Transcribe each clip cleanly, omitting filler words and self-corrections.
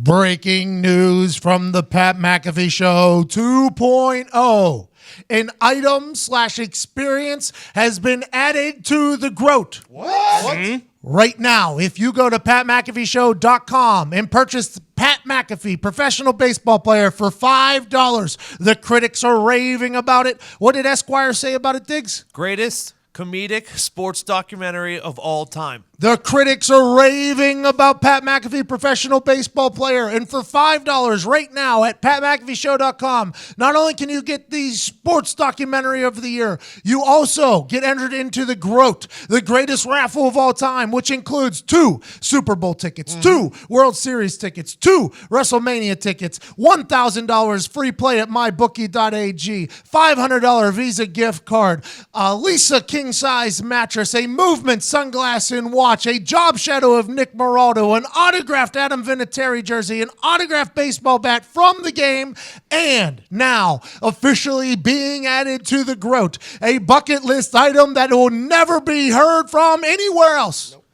Breaking news from the Pat McAfee Show 2.0. An item/experience has been added to the GROAT. What? Right now, if you go to patmcafeeshow.com and purchase Pat McAfee, professional baseball player, for $5, the critics are raving about it. What did Esquire say about it, Diggs? Greatest comedic sports documentary of all time. The critics are raving about Pat McAfee, professional baseball player. And for $5 right now at patmcafeeshow.com, not only can you get the sports documentary of the year, you also get entered into the GROAT, the greatest raffle of all time, which includes 2 Super Bowl tickets, 2 World Series tickets, 2 WrestleMania tickets, $1,000 free play at mybookie.ag, $500 Visa gift card, a Lisa king-size mattress, a Movement sunglass and watch, a job shadow of Nick Moraldo, an autographed Adam Vinatieri jersey, an autographed baseball bat from the game, and now officially being added to the GROAT, a bucket list item that will never be heard from anywhere else. Nope.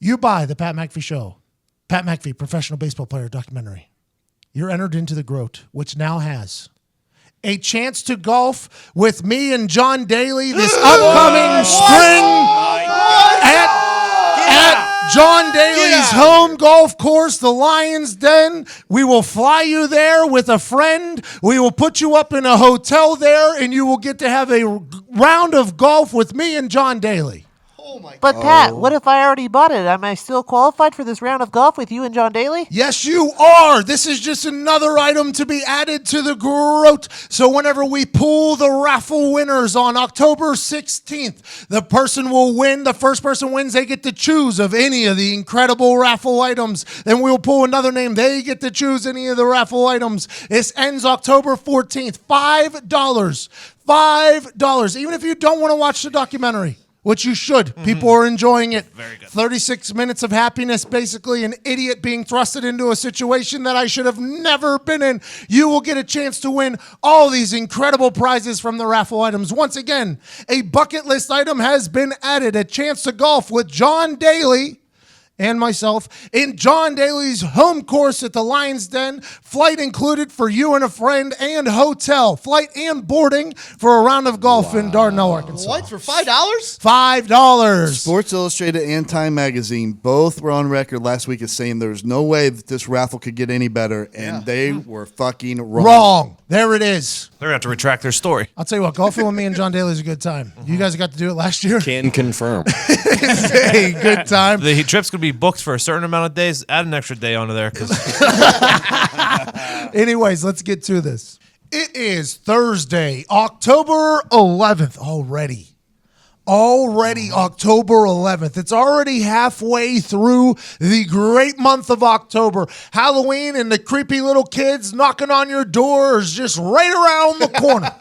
You buy the Pat McAfee Show, Pat McAfee, professional baseball player documentary. You're entered into the GROAT, which now has a chance to golf with me and John Daly this upcoming spring at John Daly's home golf course, the Lion's Den. We will fly you there with a friend. We will put you up in a hotel there, and you will get to have a round of golf with me and John Daly. But Pat, what if I already bought it? Am I still qualified for this round of golf with you and John Daly? Yes, you are. This is just another item to be added to the GROAT. So whenever we pull the raffle winners on October 16th, the person will win. The first person wins. They get to choose of any of the incredible raffle items. Then we'll pull another name. They get to choose any of the raffle items. This ends October 14th. $5. $5. Even if you don't want to watch the documentary, which you should. Mm-hmm. People are enjoying it. Very good. 36 minutes of happiness, basically an idiot being thrusted into a situation that I should have never been in. You will get a chance to win all these incredible prizes from the raffle items. Once again, a bucket list item has been added, a chance to golf with John Daly and myself in John Daly's home course at the Lion's Den. Flight included for you and a friend, and hotel, flight and boarding for a round of golf in Dardanelle, Arkansas. What, for $5? $5. Sports Illustrated and Time Magazine both were on record last week as saying there's no way that this raffle could get any better, and they were fucking wrong. Wrong. There it is. They're going to have to retract their story. I'll tell you what, golfing with me and John Daly is a good time. You guys got to do it last year. Can confirm. It's a good time. The trip's going to be booked for a certain amount of days. Add an extra day onto there. Anyways, let's get to this. It is Thursday, October 11th already. October 11th. It's already halfway through the great month of October. Halloween and the creepy little kids knocking on your door is just right around the corner.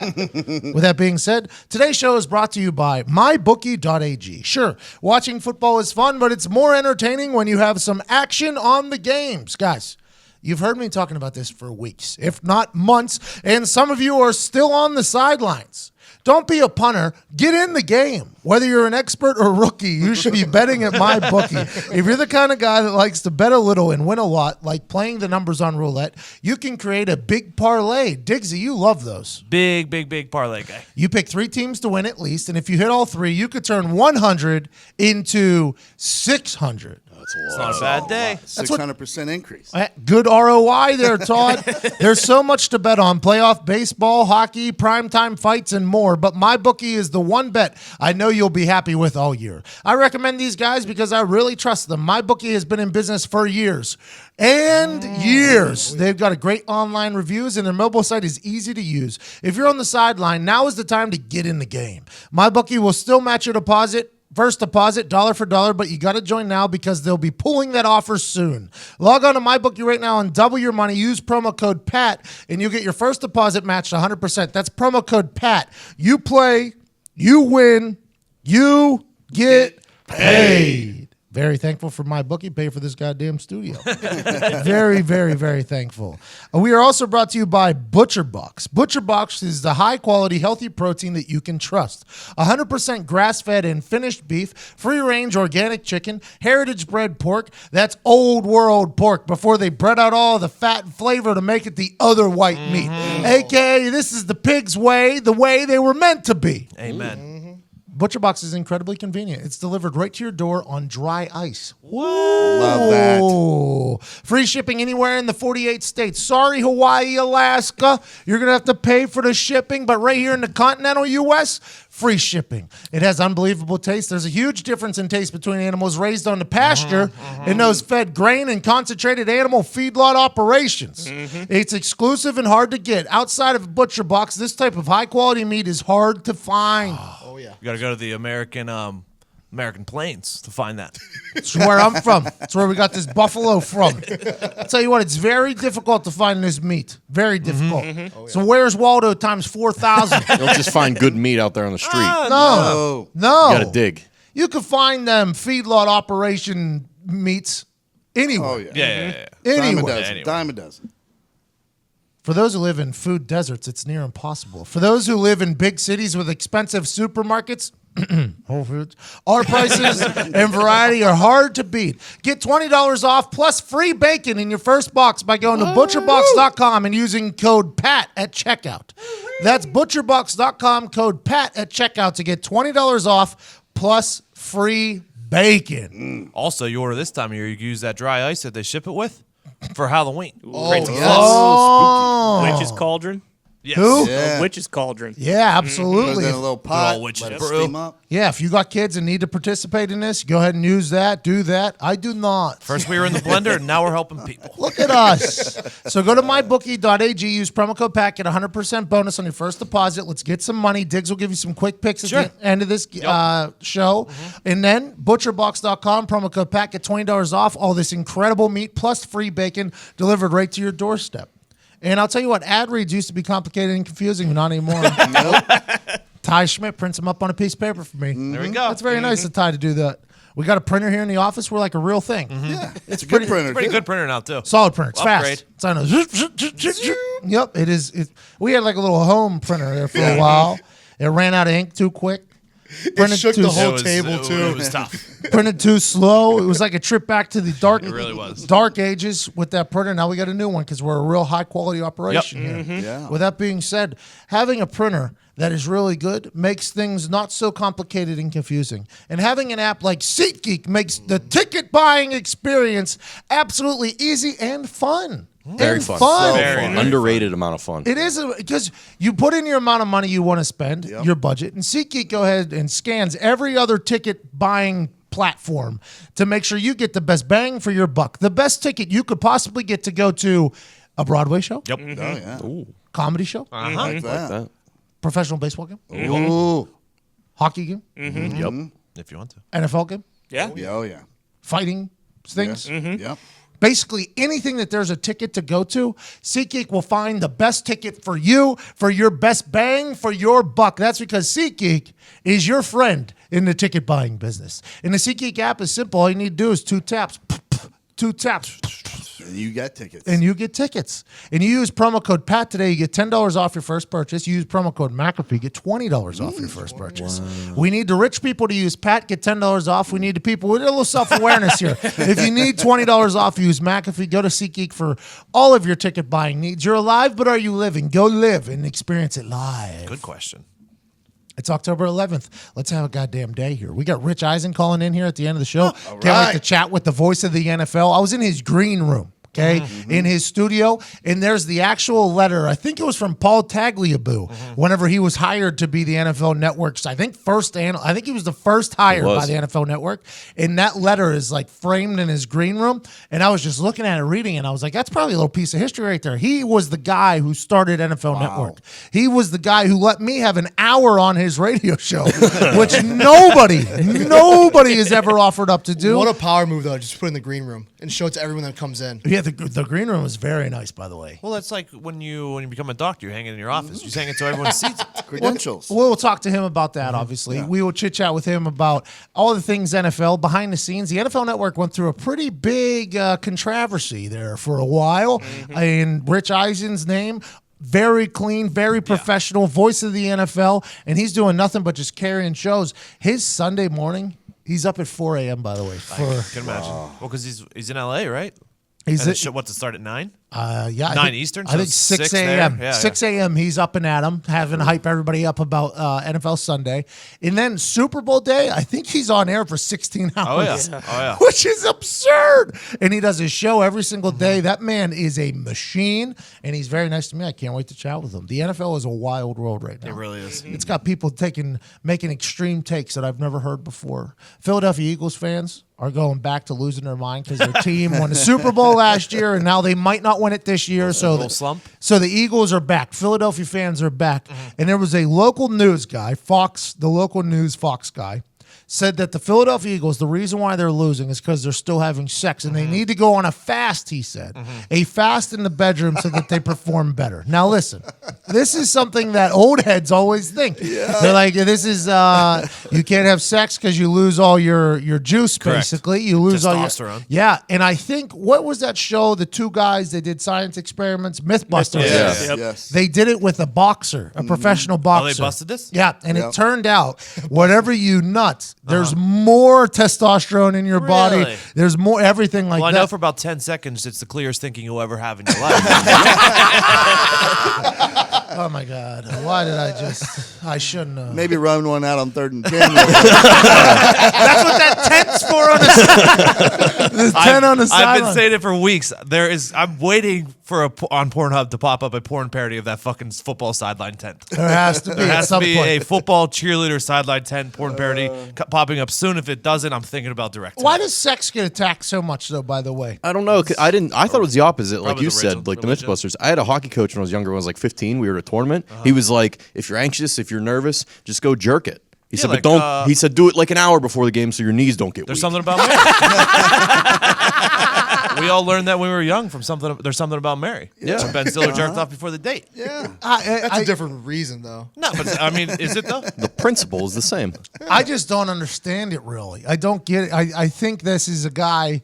With that being said, today's show is brought to you by mybookie.ag. Sure, watching football is fun, but it's more entertaining when you have some action on the games. Guys, you've heard me talking about this for weeks, if not months, and some of you are still on the sidelines. Don't be a punter. Get in the game. Whether you're an expert or rookie, you should be betting at MyBookie. If you're the kind of guy that likes to bet a little and win a lot, like playing the numbers on roulette, you can create a big parlay. Diggsy, you love those. Big parlay guy. You pick 3 teams to win at least, and if you hit all 3, you could turn 100 into 600. It's not a bad day. 600% increase. Good ROI there, Todd. There's so much to bet on. Playoff baseball, hockey, primetime fights, and more. But MyBookie is the one bet I know you'll be happy with all year. I recommend these guys because I really trust them. MyBookie has been in business for years and years. They've got a great online reviews, and their mobile site is easy to use. If you're on the sideline, now is the time to get in the game. MyBookie will still match your deposit. First deposit, dollar for dollar, but you got to join now because they'll be pulling that offer soon. Log on to MyBookie right now and double your money. Use promo code PAT, and you get your first deposit matched 100%. That's promo code PAT. You play, you win, you get paid. Very thankful for my bookie. Pay for this goddamn studio. Very, very, very thankful. We are also brought to you by ButcherBox. ButcherBox is the high-quality, healthy protein that you can trust. 100% grass-fed and finished beef, free-range organic chicken, heritage-bred pork. That's old-world pork before they bred out all the fat and flavor to make it the other white meat. AKA, this is the pig's way, the way they were meant to be. Amen. ButcherBox is incredibly convenient. It's delivered right to your door on dry ice. Love that. Whoa. Free shipping anywhere in the 48 states. Sorry, Hawaii, Alaska. You're going to have to pay for the shipping, but right here in the continental U.S., free shipping. It has unbelievable taste. There's a huge difference in taste between animals raised on the pasture and those fed grain and concentrated animal feedlot operations. It's exclusive and hard to get. Outside of ButcherBox, this type of high-quality meat is hard to find. You got to go to the American Plains to find that. That's where I'm from. That's where we got this buffalo from. I'll tell you what, it's very difficult to find this meat. Very difficult. So where's Waldo times 4,000? You don't just find good meat out there on the street. No. You gotta dig. You can find them feedlot operation meats anywhere. Oh, yeah. Yeah. Anywhere. Dime a dozen. For those who live in food deserts, it's near impossible. For those who live in big cities with expensive supermarkets, Whole Foods, our prices and variety are hard to beat. Get $20 off plus free bacon in your first box by going to butcherbox.com and using code PAT at checkout. That's butcherbox.com, code PAT at checkout to get $20 off plus free bacon. Also, you order this time of year, you can use that dry ice that they ship it with for Halloween. Great to Oh, Witch's cauldron. Yes. Who? Yeah. A witch's cauldron. Yeah, Put absolutely. it in a little pot. old witch's let it brew. steam up. Yeah, if you got kids and need to participate in this, go ahead and use that. Do that. I do not. First we were in the blender, and now we're helping people. Look at us. So go to mybookie.ag, use promo code PAT, get 100% bonus on your first deposit. Let's get some money. Diggs will give you some quick picks at the end of this show. And then butcherbox.com, promo code PAT, get $20 off all this incredible meat plus free bacon delivered right to your doorstep. And I'll tell you what, ad reads used to be complicated and confusing, but not anymore. Ty Schmidt prints them up on a piece of paper for me. There we go. That's very nice of Ty to do that. We got a printer here in the office. We're like a real thing. Yeah, it's a good printer. Pretty too. good printer now, too. Solid printer. It's Upgrade. fast. Yep, it is. We had like a little home printer there for a while. It ran out of ink too quick. It shook the whole It was- table, it- too. It was tough. Printed too slow. It was like a trip back to the dark, It really was. dark ages with that printer. Now we got a new one because we're a real high quality operation here. Yeah. With that being said, having a printer that is really good makes things not so complicated and confusing. And having an app like SeatGeek makes the ticket buying experience absolutely easy and fun. Very And fun. fun. So Very fun. fun. Underrated amount of fun. It is because you put in your amount of money you want to spend, your budget, and SeatGeek go ahead and scans every other ticket buying platform to make sure you get the best bang for your buck. The best ticket you could possibly get to go to a Broadway show, Yep. Oh, yeah. comedy show, Like that. professional baseball game, Ooh. hockey game, Yep. If you want to. NFL game, Yeah. Yeah, oh, yeah. fighting things. Yep. Basically, anything that there's a ticket to go to, SeatGeek will find the best ticket for you, for your best bang for your buck. That's because SeatGeek is your friend in the ticket buying business. And the SeatGeek app is simple. All you need to do is two taps. And you get tickets. And you get tickets. And you use promo code PAT today, you get $10 off your first purchase. You use promo code McAfee, get $20 off your first purchase. We need the rich people to use PAT, get $10 off. We need the people with a little self-awareness here. If you need $20 off, use McAfee. Go to SeatGeek for all of your ticket buying needs. You're alive, but are you living? Go live and experience it live. Good question. It's October 11th. Let's have a goddamn day here. We got Rich Eisen calling in here at the end of the show. Can't wait to chat with the voice of the NFL. I was in his green room. Okay, in his studio, and there's the actual letter. I think it was from Paul Tagliabue. Whenever he was hired to be the NFL Network's, I think he was the first hire by the NFL Network. And that letter is like framed in his green room. And I was just looking at it, reading it, and I was like, that's probably a little piece of history right there. He was the guy who started NFL Network. He was the guy who let me have an hour on his radio show, which nobody has ever offered up to do. What a power move, though, just put in the green room. and show it to everyone that comes in. Yeah, the green room is very nice, by the way. Well, that's like when you become a doctor, you hang it in your office. You just hang it so everyone sees it. Credentials. We'll talk to him about that, obviously. We will chit-chat with him about all the things NFL, behind the scenes. The NFL Network went through a pretty big controversy there for a while in Rich Eisen's name. Very clean, very professional, voice of the NFL, and he's doing nothing but just carrying shows. His Sunday morning, he's up at 4 a.m., by the way. I can imagine. Well, because he's in L.A., right? He's And it what, to start at 9? Yeah, 9 Eastern? I think So 6 there? a.m. Yeah, 6 a.m. He's up and at 'em, having hype everybody up about NFL Sunday. And then Super Bowl day, I think he's on air for 16 hours. Oh, yeah. Which is absurd. And he does his show every single day. That man is a machine, and he's very nice to me. I can't wait to chat with him. The NFL is a wild world right now. It really is. It's got people making extreme takes that I've never heard before. Philadelphia Eagles fans are going back to losing their mind because their team won the Super Bowl last year, and now they might not win it this year. So slump. So the Eagles are back. Philadelphia fans are back. And there was a local news guy, the local news Fox guy, said that the Philadelphia Eagles, the reason why they're losing is because they're still having sex, and they need to go on a fast, he said. A fast in the bedroom so that they perform better. Now, listen, this is something that old heads always think. They're like, this is, you can't have sex because you lose all your juice, basically. You lose all your... Testosterone. Yeah, and I think, what was that show, the two guys, they did science experiments? Mythbusters. Yes. Yes. They did it with a boxer, a professional boxer. Oh, they busted this? Yeah, and it turned out, whatever you nut, there's more testosterone in your body. Really? There's more everything like Well, I that. know for about 10 seconds, it's the clearest thinking you'll ever have in your life. Oh my God! Why did I shouldn't have. Maybe run one out on 3rd and 10. That's what that tent's for on the the tent on the I've sideline. been saying it for weeks. I'm waiting for on Pornhub to pop up a porn parody of that fucking football sideline tent. There has to be. There at has to some be point. a football cheerleader sideline tent porn parody popping up soon. If it doesn't, I'm thinking about directing. Why does sex get attacked so much, though? By the way, I don't know. I thought it was the opposite. Like Probably you the said, like the Mythbusters. I had a hockey coach when I was younger. When I was like 15, we were at a tournament. He was like, "If you're anxious, if you're nervous, just go jerk it." He said, like, "But don't." He said, "Do it like an hour before the game so your knees don't get There's weak." something about Mary. We all learned that when we were young from something. There's something about Mary. Yeah. Ben Stiller jerked off before the date. Yeah. That's a different reason, though. No, but I mean, is it though? The principle is the same. I just don't understand it really. I don't get it. I think this is a guy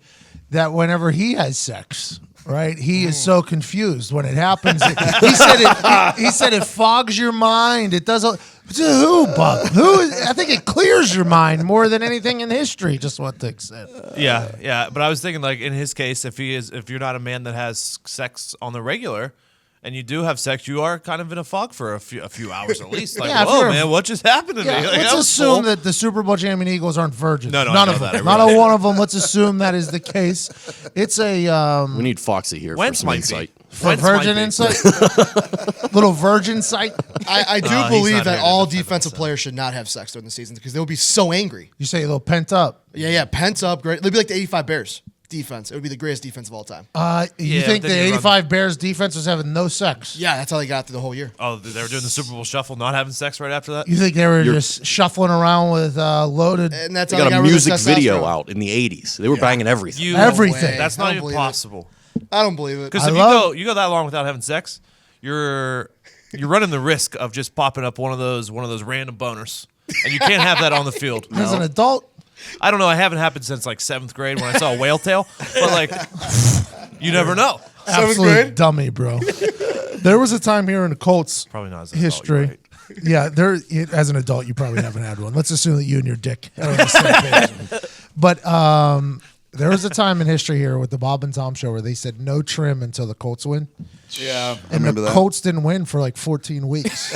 that whenever he has sex, right, he is so confused when it happens. He said it fogs your mind. It doesn't. To who, Buck? I think it clears your mind more than anything in history. Just what Dick said. Yeah. But I was thinking, like, in his case, if you're not a man that has sex on the regular, and you do have sex, you are kind of in a fog for a few hours at least. Like, Yeah, if whoa, you're a- man, what just happened to me? Like, Let's that was assume cool. that the Super Bowl champion Eagles aren't virgins. No, I none know of that. them. I Not realize a one of them. Let's assume that is the case. It's a We need Foxy here Wentz for some might insight. be. for Wentz might virgin be. insight, little virgin sight. I do he's believe not that here to all defend defensive himself. players should not have sex during the season because they'll be so angry. You say a little pent up. Yeah, pent up, great. They'll be like the 85 Bears defense. It would be the greatest defense of all time. You Yeah, think but the then you run- 85 Bears defense was having no sex? Yeah, that's how they got through the whole year. Oh, they were doing the Super Bowl shuffle, not having sex right after that? You think they were just shuffling around with loaded And that's They how got they a got rid of music video testosterone. out in the 80s. They were banging everything. everything? That's I not don't even believe it. possible. I don't believe it. Because I if love- you go that long without having sex, you're running the risk of just popping up one of those random boners, and you can't have that on the field. As an adult, I don't know. I haven't happened since like 7th grade when I saw a whale tail, but like, you never know. absolute grade? dummy, bro. There was a time here in the Colts Probably not as an adult, history. you're right. Yeah, as an adult, you probably haven't had one. Let's assume that you and your dick are on the same page. But there was a time in history here with the Bob and Tom show where they said no trim until the Colts win. Yeah, I And remember the that. Colts didn't win for like 14 weeks.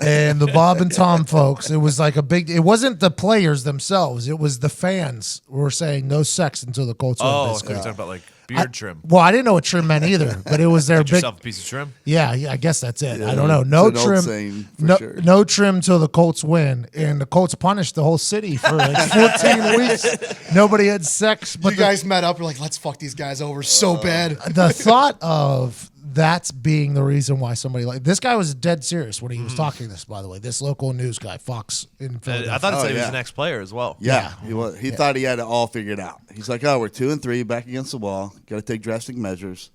And the Bob and Tom folks, it was like it wasn't the players themselves. It was the fans who were saying no sex until the Colts win. Oh, I thought basically. you were talking about like beard trim. Well, I didn't know what trim meant either, but it was their Get big. yourself a piece of trim. Yeah, I guess that's it. Yeah, I don't know. No it's an old trim. saying for No, sure. no trim till the Colts win, and the Colts punished the whole city for like 14 weeks. Nobody had sex, but You guys met up. You're like, let's fuck these guys over so bad. the thought of that's being the reason why somebody like this guy was dead serious when he was talking this. By the way, this local news guy, Fox in Philadelphia. I thought it said he was yeah. an ex-player as well. Yeah, he was. He thought he had it all figured out. He's like, "Oh, we're 2-3, back against the wall. Got to take drastic measures.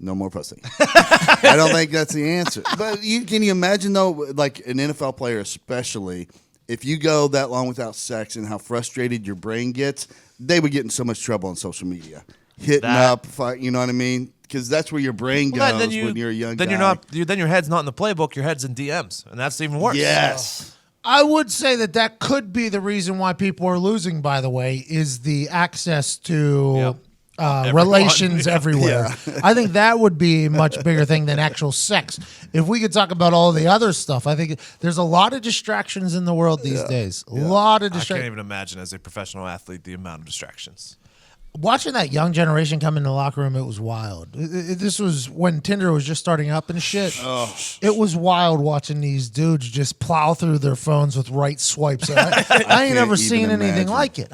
No more pussy." I don't think that's the answer. But can you imagine though, like an NFL player, especially if you go that long without sex and how frustrated your brain gets, they would get in so much trouble on social media, hitting up, you know what I mean? Because that's where your brain goes when you're a young guy. Then your head's not in the playbook. Your head's in DMs, and that's even worse. Yes. I would say that could be the reason why people are losing. By the way, is the access to. Relations everywhere. I think that would be a much bigger thing than actual sex. If we could talk about all the other stuff, I think there's a lot of distractions in the world these days. A lot of I can't distractions. even imagine as a professional athlete the amount of distractions. Watching that young generation come in the locker room, it was wild. This was when Tinder was just starting up and shit. Oh. It was wild watching these dudes just plow through their phones with right swipes. I ain't never seen anything like it.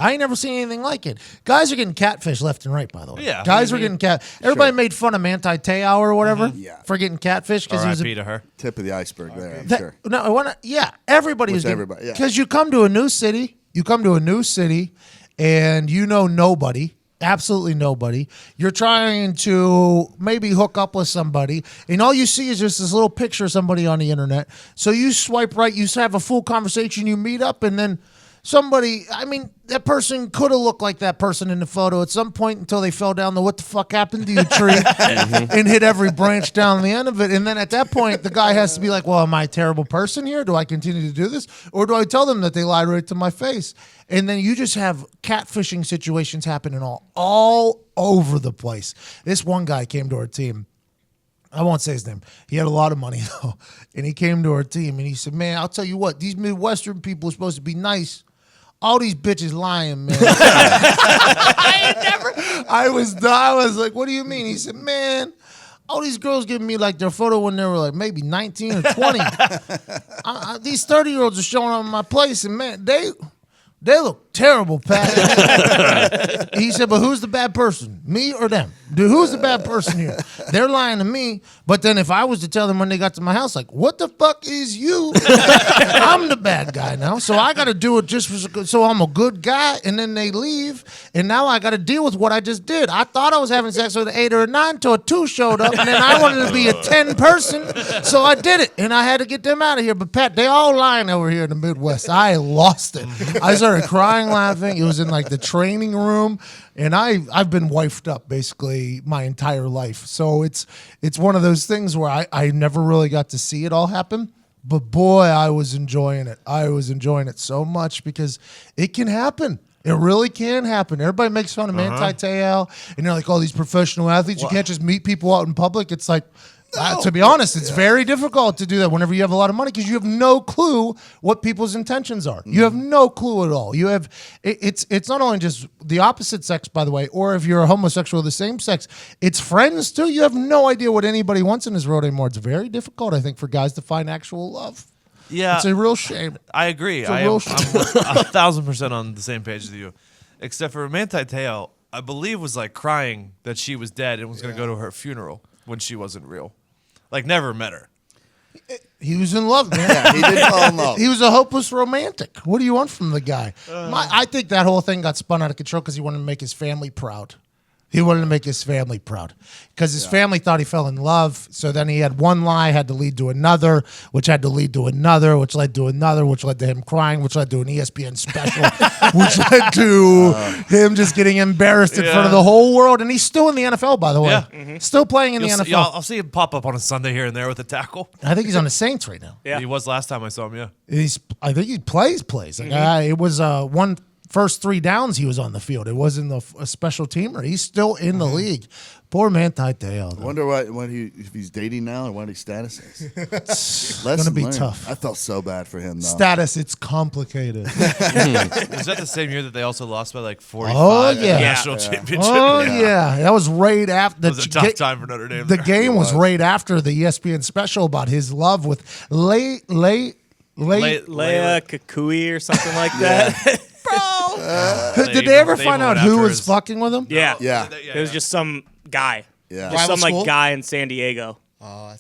Guys are getting catfish left and right, by the way. Yeah. Guys were getting cat. Everybody made fun of Manti Te'o or whatever for getting catfish because he was R.I.P. to her. Tip of the iceberg there, I'm sure. No, everybody was everybody, because you come to a new city, and you know nobody. Absolutely nobody. You're trying to maybe hook up with somebody, and all you see is just this little picture of somebody on the internet. So you swipe right, you have a full conversation, you meet up, and then somebody, that person could have looked like that person in the photo at some point until they fell down the what the fuck happened to you tree and hit every branch down the end of it. And then at that point, the guy has to be like, well, am I a terrible person here? Do I continue to do this? Or do I tell them that they lied right to my face? And then you just have catfishing situations happening all over the place. This one guy came to our team. I won't say his name. He had a lot of money, though. And he came to our team, and he said, man, I'll tell you what, these Midwestern people are supposed to be nice. All these bitches lying, man. I was like, what do you mean? He said, man, all these girls giving me like their photo when they were like maybe 19 or 20. These 30-year-olds are showing up in my place, and man, they look terrible, Pat. He said, but who's the bad person? Me or them? Dude, who's the bad person here? They're lying to me. But then if I was to tell them when they got to my house, like, what the fuck is you? I'm the bad guy now. So I got to do it just so I'm a good guy. And then they leave. And now I got to deal with what I just did. I thought I was having sex with an 8 or a 9 till a 2 showed up. And then I wanted to be a 10 person. So I did it. And I had to get them out of here. But Pat, they all lying over here in the Midwest. I lost it. I started crying, laughing. It was in like the training room. And I've been wifed up basically my entire life. So it's one of those things where I never really got to see it all happen. But boy, I was enjoying it. I was enjoying it so much because it can happen. It really can happen. Everybody makes fun of Manti Te'o, and they're like, oh, these professional athletes, you can't just meet people out in public. It's like, to be honest, it's very difficult to do that whenever you have a lot of money because you have no clue what people's intentions are. You have no clue at all. You have it's not only just the opposite sex, by the way, or if you're a homosexual of the same sex, it's friends too. You have no idea what anybody wants in this world anymore. It's very difficult, I think, for guys to find actual love. Yeah, it's a real shame. I agree. I'm 1,000% on the same page as you, except for Manti Te'o, I believe was like crying that she was dead and was going to go to her funeral when she wasn't real. Like, never met her. He was in love, man. Yeah, he did fall in love. He was a hopeless romantic. What do you want from the guy? I think that whole thing got spun out of control because he wanted to make his family proud. He wanted to make his family proud because his family thought he fell in love. So then he had one lie, had to lead to another, which had to lead to another, which led to another, which led to him crying, which led to an ESPN special, which led to him just getting embarrassed in front of the whole world. And he's still in the NFL, by the way. Yeah. Still playing in the NFL. I'll see him pop up on a Sunday here and there with a tackle. I think he's on the Saints right now. Yeah. He was last time I saw him, I think he plays. Like, it was one first 3 downs he was on the field. It wasn't a special teamer. He's still in the league. Poor Manti Te'o. I wonder if he's dating now or what his status is. It's going to be tough. I felt so bad for him, though. Status, it's complicated. Was that the same year that they also lost by like 45 national championship? Oh, yeah. That was right after. It was a tough time for Notre Dame. The game was right after the ESPN special about his love with Leia Kukui or something like that. Bro. Did they ever find out who was fucking with him? Yeah. Yeah. It was just some guy. Yeah. Just some Rival school? guy in San Diego.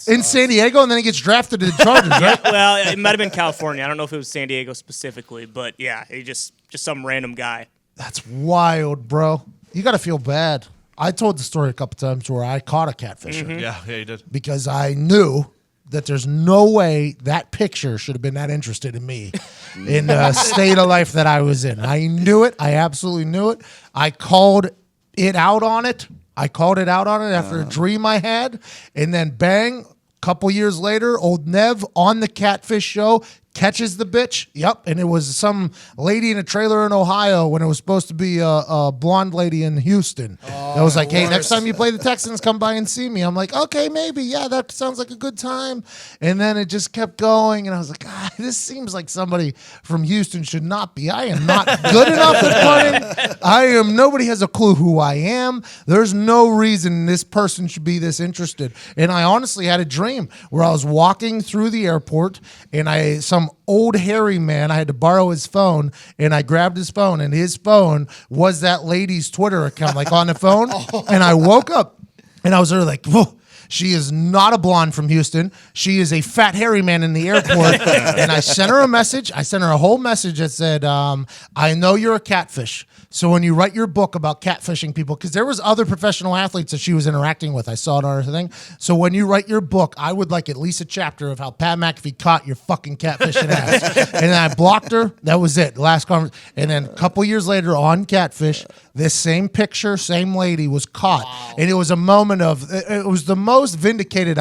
in San Diego, and then he gets drafted to the Chargers, right? Well, it might have been California. I don't know if it was San Diego specifically, but yeah, he just some random guy. That's wild, bro. You got to feel bad. I told the story a couple times where I caught a catfisher Yeah, you did. because I knew that there's no way that picture should have been that interested in me in the state of life that I was in. I knew it. I absolutely knew it. I called it out on it. After a dream I had. And then bang, couple years later, old Nev on the Catfish Show catches the bitch. Yep. And it was some lady in a trailer in Ohio when it was supposed to be a blonde lady in Houston. That was like, hey, next time you play the Texans, come by and see me. I'm like, okay, maybe. Yeah, that sounds like a good time. And then it just kept going. And I was like, this seems like somebody from Houston should not be. I am not good enough at playing. Nobody has a clue who I am. There's no reason this person should be this interested. And I honestly had a dream where I was walking through the airport and some old hairy man, I had to borrow his phone, and I grabbed his phone, and his phone was that lady's Twitter account, like on the phone. And I woke up, and I was really like, whoa. She is not a blonde from Houston. She is a fat, hairy man in the airport. And I sent her a message. I sent her a whole message that said, I know you're a catfish. So when you write your book about catfishing people, because there was other professional athletes that she was interacting with. I saw it on her thing. So when you write your book, I would like at least a chapter of how Pat McAfee caught your fucking catfishing ass. And then I blocked her. That was it. Last conversation. And then a couple years later on Catfish, this same picture, same lady was caught. Wow. And it was a moment of, it was the most vindicated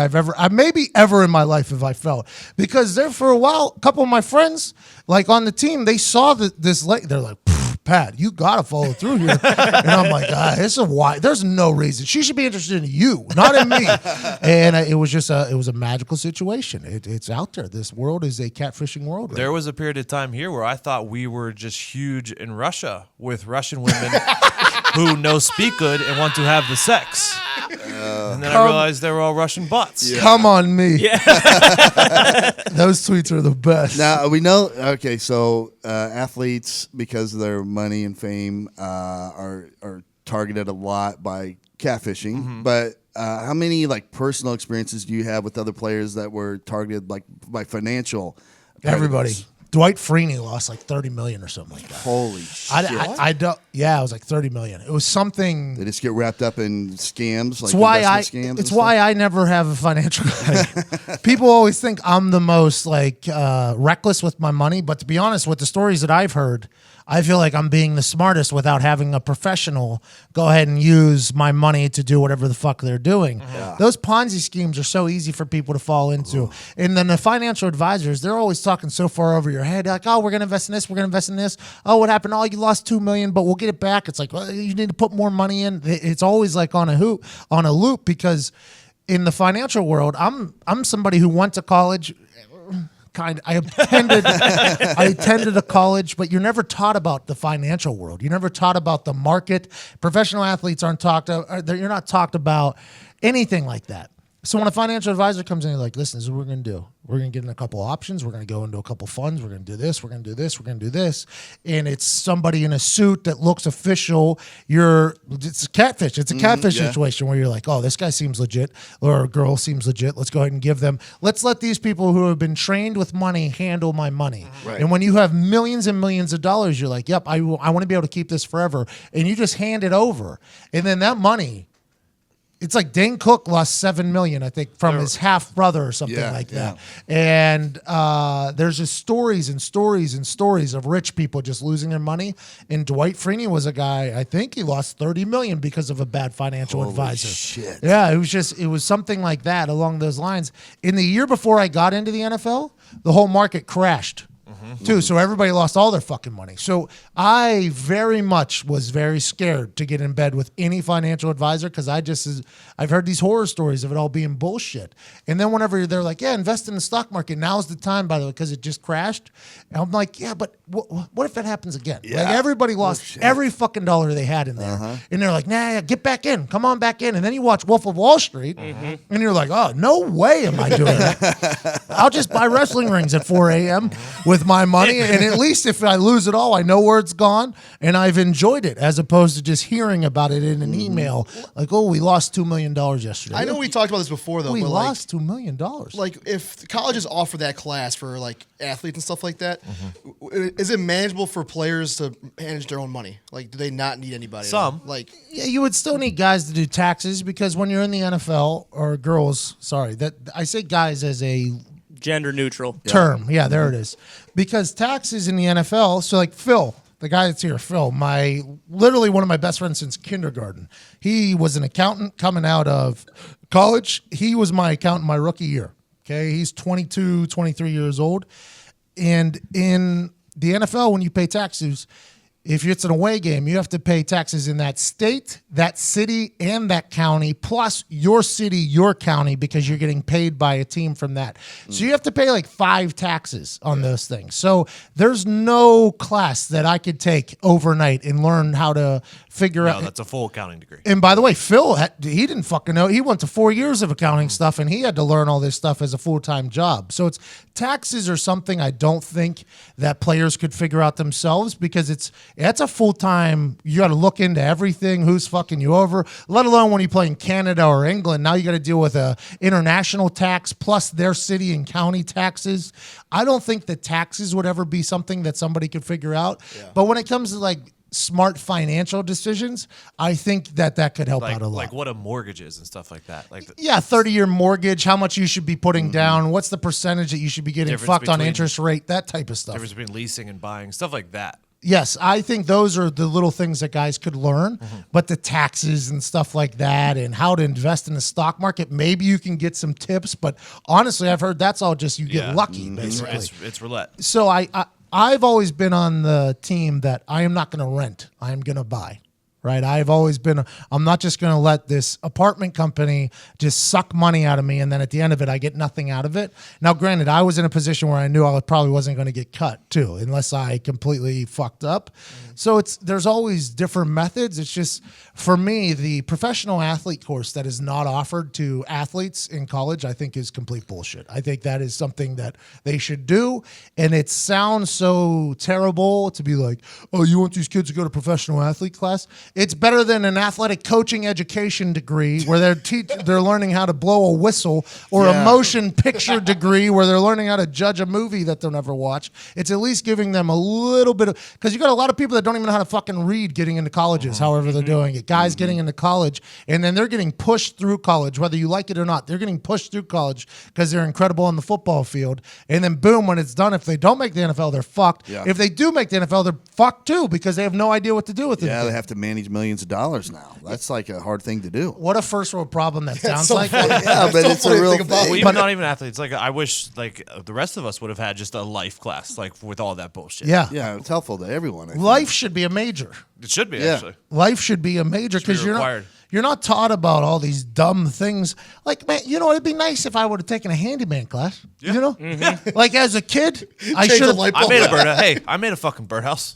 maybe ever in my life if I felt. Because there for a while, a couple of my friends, like on the team, they saw this lady. They're like, Pat, you gotta follow through here. And I'm like, there's no reason. She should be interested in you, not in me. And it was just it was a magical situation. It's out there. This world is a catfishing world. Right? There was a period of time here where I thought we were just huge in Russia with Russian women who no speak good and want to have the sex. And then I realized they were all Russian bots. Yeah. Come on me. Yeah. Those tweets are the best. Now, we know, okay, so athletes, because of their money and fame, are targeted a lot by catfishing. Mm-hmm. But how many personal experiences do you have with other players that were targeted by financial predators? Everybody. Dwight Freeney lost like $30 million or something like that. Holy shit! I don't. Yeah, it was like $30 million. It was something. They just get wrapped up in scams. It's why I never have a financial. People always think I'm the most reckless with my money, but to be honest, with the stories that I've heard, I feel like I'm being the smartest without having a professional go ahead and use my money to do whatever the fuck they're doing. Yeah. Those Ponzi schemes are so easy for people to fall into. And then the financial advisors, they're always talking so far over your head. Like, oh, we're going to invest in this. We're going to invest in this. Oh, what happened? Oh, you lost $2 million, but we'll get it back. It's like, well, you need to put more money in. It's always like on a loop because in the financial world, I'm somebody who went to college. I attended a college, but you're never taught about the financial world. You're never taught about the market. Professional athletes aren't you're not talked about anything like that. So when a financial advisor comes in, you're like, listen, this is what we're going to do. We're going to get in a couple options. We're going to go into a couple funds. We're going to do this. We're going to do this. We're going to do this. And it's somebody in a suit that looks official. It's a catfish. It's a catfish situation where you're like, oh, this guy seems legit or a girl seems legit. Let's go ahead and let's let these people who have been trained with money handle my money. Right. And when you have millions and millions of dollars, you're like, yep, I want to be able to keep this forever. And you just hand it over. And then that money, it's like Dane Cook lost $7 million, I think, from his half brother or something like that. And there's just stories and stories and stories of rich people just losing their money. And Dwight Freeney was a guy, I think he lost $30 million because of a bad financial advisor. Shit. Yeah, it was something like that along those lines. In the year before I got into the NFL, the whole market crashed. Too, so everybody lost all their fucking money. So I very much was very scared to get in bed with any financial advisor because I've heard these horror stories of it all being bullshit. And then whenever they're like, yeah, invest in the stock market, now's the time, by the way, because it just crashed. And I'm like, yeah, but what if that happens again? Yeah. Like everybody lost every fucking dollar they had in there. And they're like, nah, get back in. Come on back in. And then you watch Wolf of Wall Street and you're like, oh, no way am I doing that. I'll just buy wrestling rings at 4 a.m. with with my money. And at least if I lose it all, I know where it's gone and I've enjoyed it, as opposed to just hearing about it in an email. Like, oh, we lost $2 million yesterday. I know we talked about this before, though. We but lost $2 million. Like, if colleges offer that class for like athletes and stuff like that, is it manageable for players to manage their own money? Like, do they not need anybody? Some. Like, Yeah, you would still need guys to do taxes, because when you're in the NFL, or girls, sorry, that I say guys as a Gender neutral. term. Yeah, there it is. Because taxes in the NFL, so like Phil, the guy that's here, Phil, literally one of my best friends since kindergarten. He was an accountant coming out of college. He was my accountant my rookie year. Okay, he's 22, 23 years old. And in the NFL, when you pay taxes, if it's an away game, you have to pay taxes in that state, that city, and that county, plus your city, your county, because you're getting paid by a team from that. So you have to pay like 5 taxes on those things. So there's no class that I could take overnight and learn how to figure No, out. that's a full accounting degree. And by the way, Phil, he didn't fucking know. He went to 4 years of accounting stuff, and he had to learn all this stuff as a full-time job. So taxes are something I don't think that players could figure out themselves, because it's a full-time, you got to look into everything, who's fucking you over, let alone when you play in Canada or England. Now you got to deal with a international tax plus their city and county taxes. I don't think that taxes would ever be something that somebody could figure out. Yeah. But when it comes to like smart financial decisions, I think that could help out a lot. Like what a mortgage is and stuff like that. Like 30-year mortgage, how much you should be putting down, what's the percentage that you should be getting fucked on interest rate, that type of stuff. Difference between leasing and buying, stuff like that. Yes, I think those are the little things that guys could learn, but the taxes and stuff like that and how to invest in the stock market, maybe you can get some tips, but honestly, I've heard that's all just you get lucky, basically. It's roulette. So I've always been on the team that I am not going to rent. I am going to buy. Right. I've always been, I'm not just going to let this apartment company just suck money out of me. And then at the end of it, I get nothing out of it. Now, granted, I was in a position where I knew I probably wasn't going to get cut too, unless I completely fucked up. So there's always different methods. It's just, for me, the professional athlete course that is not offered to athletes in college, I think is complete bullshit. I think that is something that they should do. And it sounds so terrible to be like, oh, you want these kids to go to professional athlete class? It's better than an athletic coaching education degree where they're learning how to blow a whistle, or a motion picture degree where they're learning how to judge a movie that they'll never watch. It's at least giving them a little bit of, because you got a lot of people that don't even know how to fucking read getting into colleges, however they're doing it. Guys getting into college, and then they're getting pushed through college, whether you like it or not. They're getting pushed through college because they're incredible on the football field. And then boom, when it's done, if they don't make the NFL, they're fucked. Yeah. If they do make the NFL, they're fucked too, because they have no idea what to do with it. Yeah, they have to manage millions of dollars now. That's like a hard thing to do. What a first world problem that sounds like. Yeah, but it's a real thing. Well, even not even athletes. Like I wish, like the rest of us would have had just a life class, like with all that bullshit. Yeah, yeah, it's helpful to everyone. I think. Life should be a major. It should be actually. Life should be a major, because you're not taught about all these dumb things. Like, man, you know, it'd be nice if I would have taken a handyman class. Yeah. You know, like as a kid, I should have. I made a birdhouse. Hey, I made a fucking birdhouse.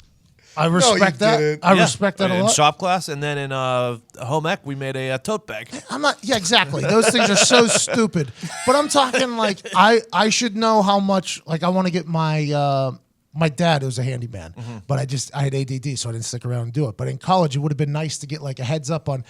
I respect that. Didn't. I respect that a lot. In shop class, and then in home ec, we made a tote bag. I'm not. Yeah, exactly. Those things are so stupid. But I'm talking like I should know how much. Like I want to get my dad was a handyman, but I had ADD, so I didn't stick around and do it. But in college, it would have been nice to get like a heads up on,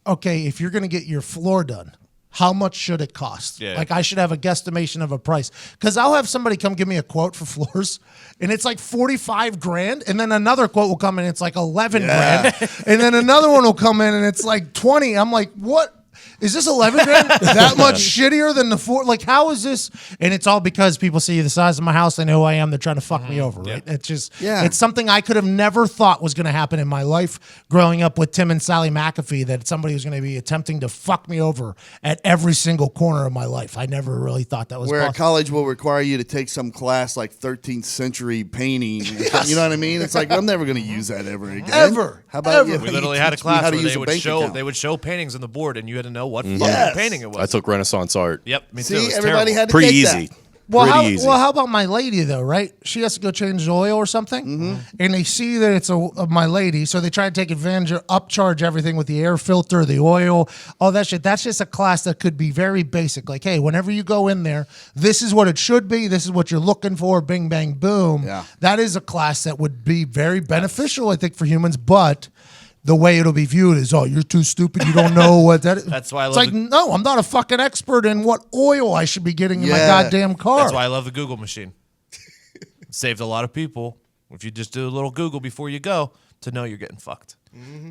okay, if you're going to get your floor done, how much should it cost? Yeah. Like I should have a guesstimation of a price, because I'll have somebody come give me a quote for floors, and it's like $45,000, and then another quote will come in, it's like $11,000, and then another one will come in and it's like 20. I'm like, what? Is this $11,000 that much shittier than the four? Like, how is this? And it's all because people see the size of my house. They know who I am. They're trying to fuck me over, right? It's just, it's something I could have never thought was going to happen in my life growing up with Tim and Sally McAfee, that somebody was going to be attempting to fuck me over at every single corner of my life. I never really thought that was where possible. a college will require you to take some class like 13th century painting. You know what I mean? It's like, I'm never going to use that ever again. Ever. How about you? We literally had a class where they they would show paintings on the board, and you had to know what fucking painting it was. I took Renaissance art. Yep, me too. See, It was everybody terrible. had to Pretty take easy. that. Pretty easy. Well, how about my lady though? Right? She has to go change the oil or something, and they see that it's a my lady, so they try to take advantage of upcharge everything with the air filter, the oil, all that shit. That's just a class that could be very basic. Like, hey, whenever you go in there, this is what it should be. This is what you're looking for. Bing, bang, boom. Yeah. That is a class that would be very beneficial, I think, for humans, but. The way it'll be viewed is, oh, you're too stupid. You don't know what that is. That's why I it's love like, no, I'm not a fucking expert in what oil I should be getting in my Yeah. goddamn car. That's why I love the Google machine. It saved a lot of people. If you just do a little Google before you go to know you're getting fucked.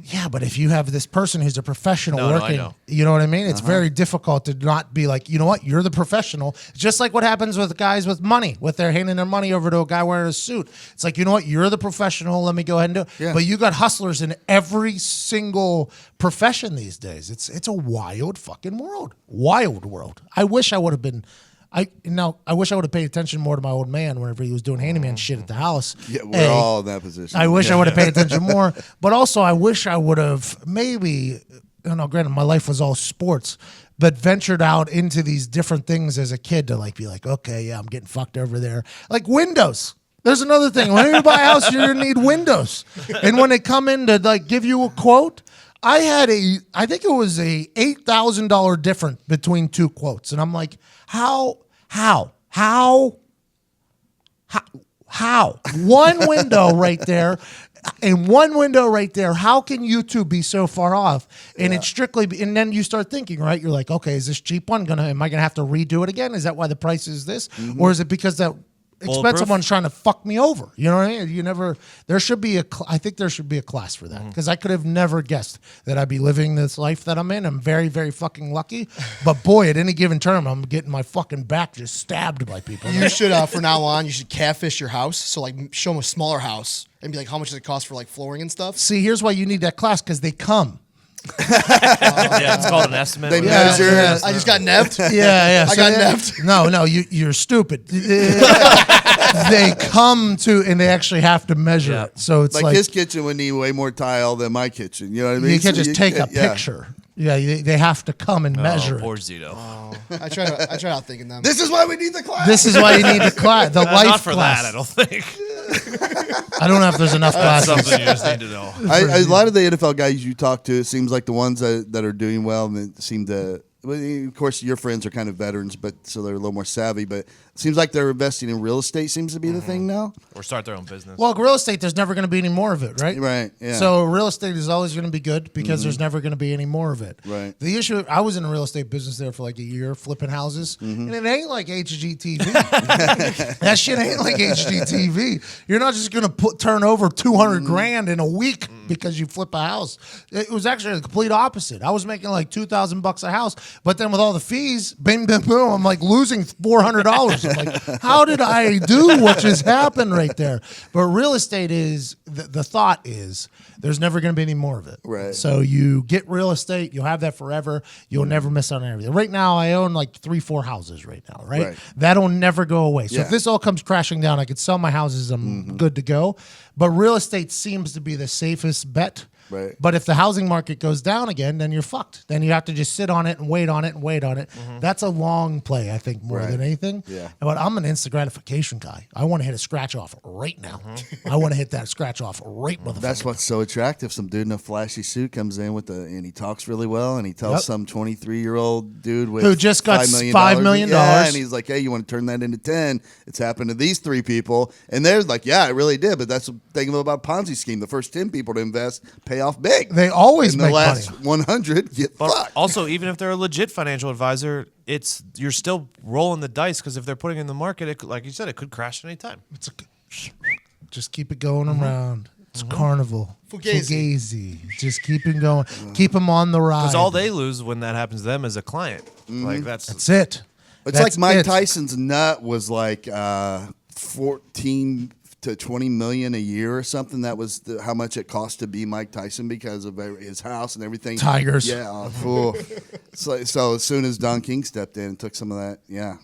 Yeah, but if you have this person who's a professional No, I working, know. you know what I mean? It's very difficult to not be like, you know what? You're the professional. It's just like what happens with guys with money, with their handing their money over to a guy wearing a suit. It's like, you know what? You're the professional. Let me go ahead and do it. Yeah. But you got hustlers in every single profession these days. It's a wild fucking world. Wild world. I wish I would have been. I wish I would have paid attention more to my old man whenever he was doing handyman shit at the house. Yeah, we're all in that position. I wish I would have paid attention more, but also I wish I would have maybe, granted my life was all sports, but ventured out into these different things as a kid to like be like, okay, yeah, I'm getting fucked over there. Like windows. There's another thing. When you buy a house, you're gonna need windows. And when they come in to like give you a quote, I think it was a $8,000 difference between two quotes. And I'm like, how? One window right there and one window right there. How can you two be so far off? And it's strictly, and then you start thinking, right? You're like, okay, is this cheap one am I gonna have to redo it again? Is that why the price is this? Or is it because that expensive Bulletproof? one's trying to fuck me over? You know what I mean? There should be I think there should be a class for that because I could have never guessed that I'd be living this life that I'm in. I'm very, very fucking lucky. But boy, at any given term, I'm getting my fucking back just stabbed by people. You should, from now on, you should catfish your house. So, like, show them a smaller house and be like, how much does it cost for, like, flooring and stuff? See, here's why you need that class because they come. Yeah, it's called an estimate. They Yeah. measure. yeah. I just got neved. Yeah. I got neffed. No, you're stupid. They come to, and they actually have to measure Yeah. it. So it's Like his kitchen would need way more tile than my kitchen. You know what I mean? you can't So just take a yeah. picture. Yeah, they have to come and measure Poor it. Zito. I tried out thinking them. This is why we need the class. This is why you need the class, the life Not for class. that, I don't think. I don't know if there's enough That's classes. something you just need to know. A lot of the NFL guys you talk to, it seems like the ones that are doing well and seem to. Well, of course, your friends are kind of veterans, but so they're a little more savvy. But it seems like they're investing in real estate. Seems to be the thing now. Or start their own business. Well, real estate, there's never going to be any more of it, right? Right. Yeah. So real estate is always going to be good because there's never going to be any more of it. Right. The issue, I was in a real estate business there for like a year, flipping houses, and it ain't like HGTV. That shit ain't like HGTV. You're not just going to turn over 200 grand in a week because you flip a house. It was actually the complete opposite. I was making like $2,000 a house, but then with all the fees, bing, bing, boom, I'm like losing $400. I'm like, how did I do what just happened right there? But real estate is, the thought is, there's never going to be any more of it. Right. So you get real estate, you'll have that forever. You'll never miss out on everything. Right now, I own like 3-4 houses right now, right? Right. That'll never go away. So Yeah. if this all comes crashing down, I could sell my houses, I'm good to go. But real estate seems to be the safest bet. Right. But if the housing market goes down again, then you're fucked. Then you have to just sit on it and wait on it and wait on it. That's a long play, I think, more Right. than anything. Yeah. But I'm an instant gratification guy. I want to hit a scratch off right now. I want to hit that scratch off right motherfucker. That's what's so attractive. Some dude in a flashy suit comes in and he talks really well, and he tells Yep. some 23-year-old dude with Who just got $5 million. Yeah, and he's like, "Hey, you want to turn that into 10? It's happened to these 3 people." And they're like, "Yeah, it really did." But that's the thing about Ponzi scheme. The first 10 people to invest pay off big. They always and the make last money. 100 get But fucked. also, even if they're a legit financial advisor, you're still rolling the dice because if they're putting it in the market, it could, like you said, it could crash any time. Just keep it going around. It's carnival. Fugazi. Just keep it going. Keep them on the ride. Because all they lose when that happens to them is a client. Like That's it. It's That's like Mike it. Tyson's nut was like 14 to 20 million a year or something. That was how much it cost to be Mike Tyson because of his house and everything. Tigers. Yeah. So as soon as Don King stepped in and took some of that, yeah.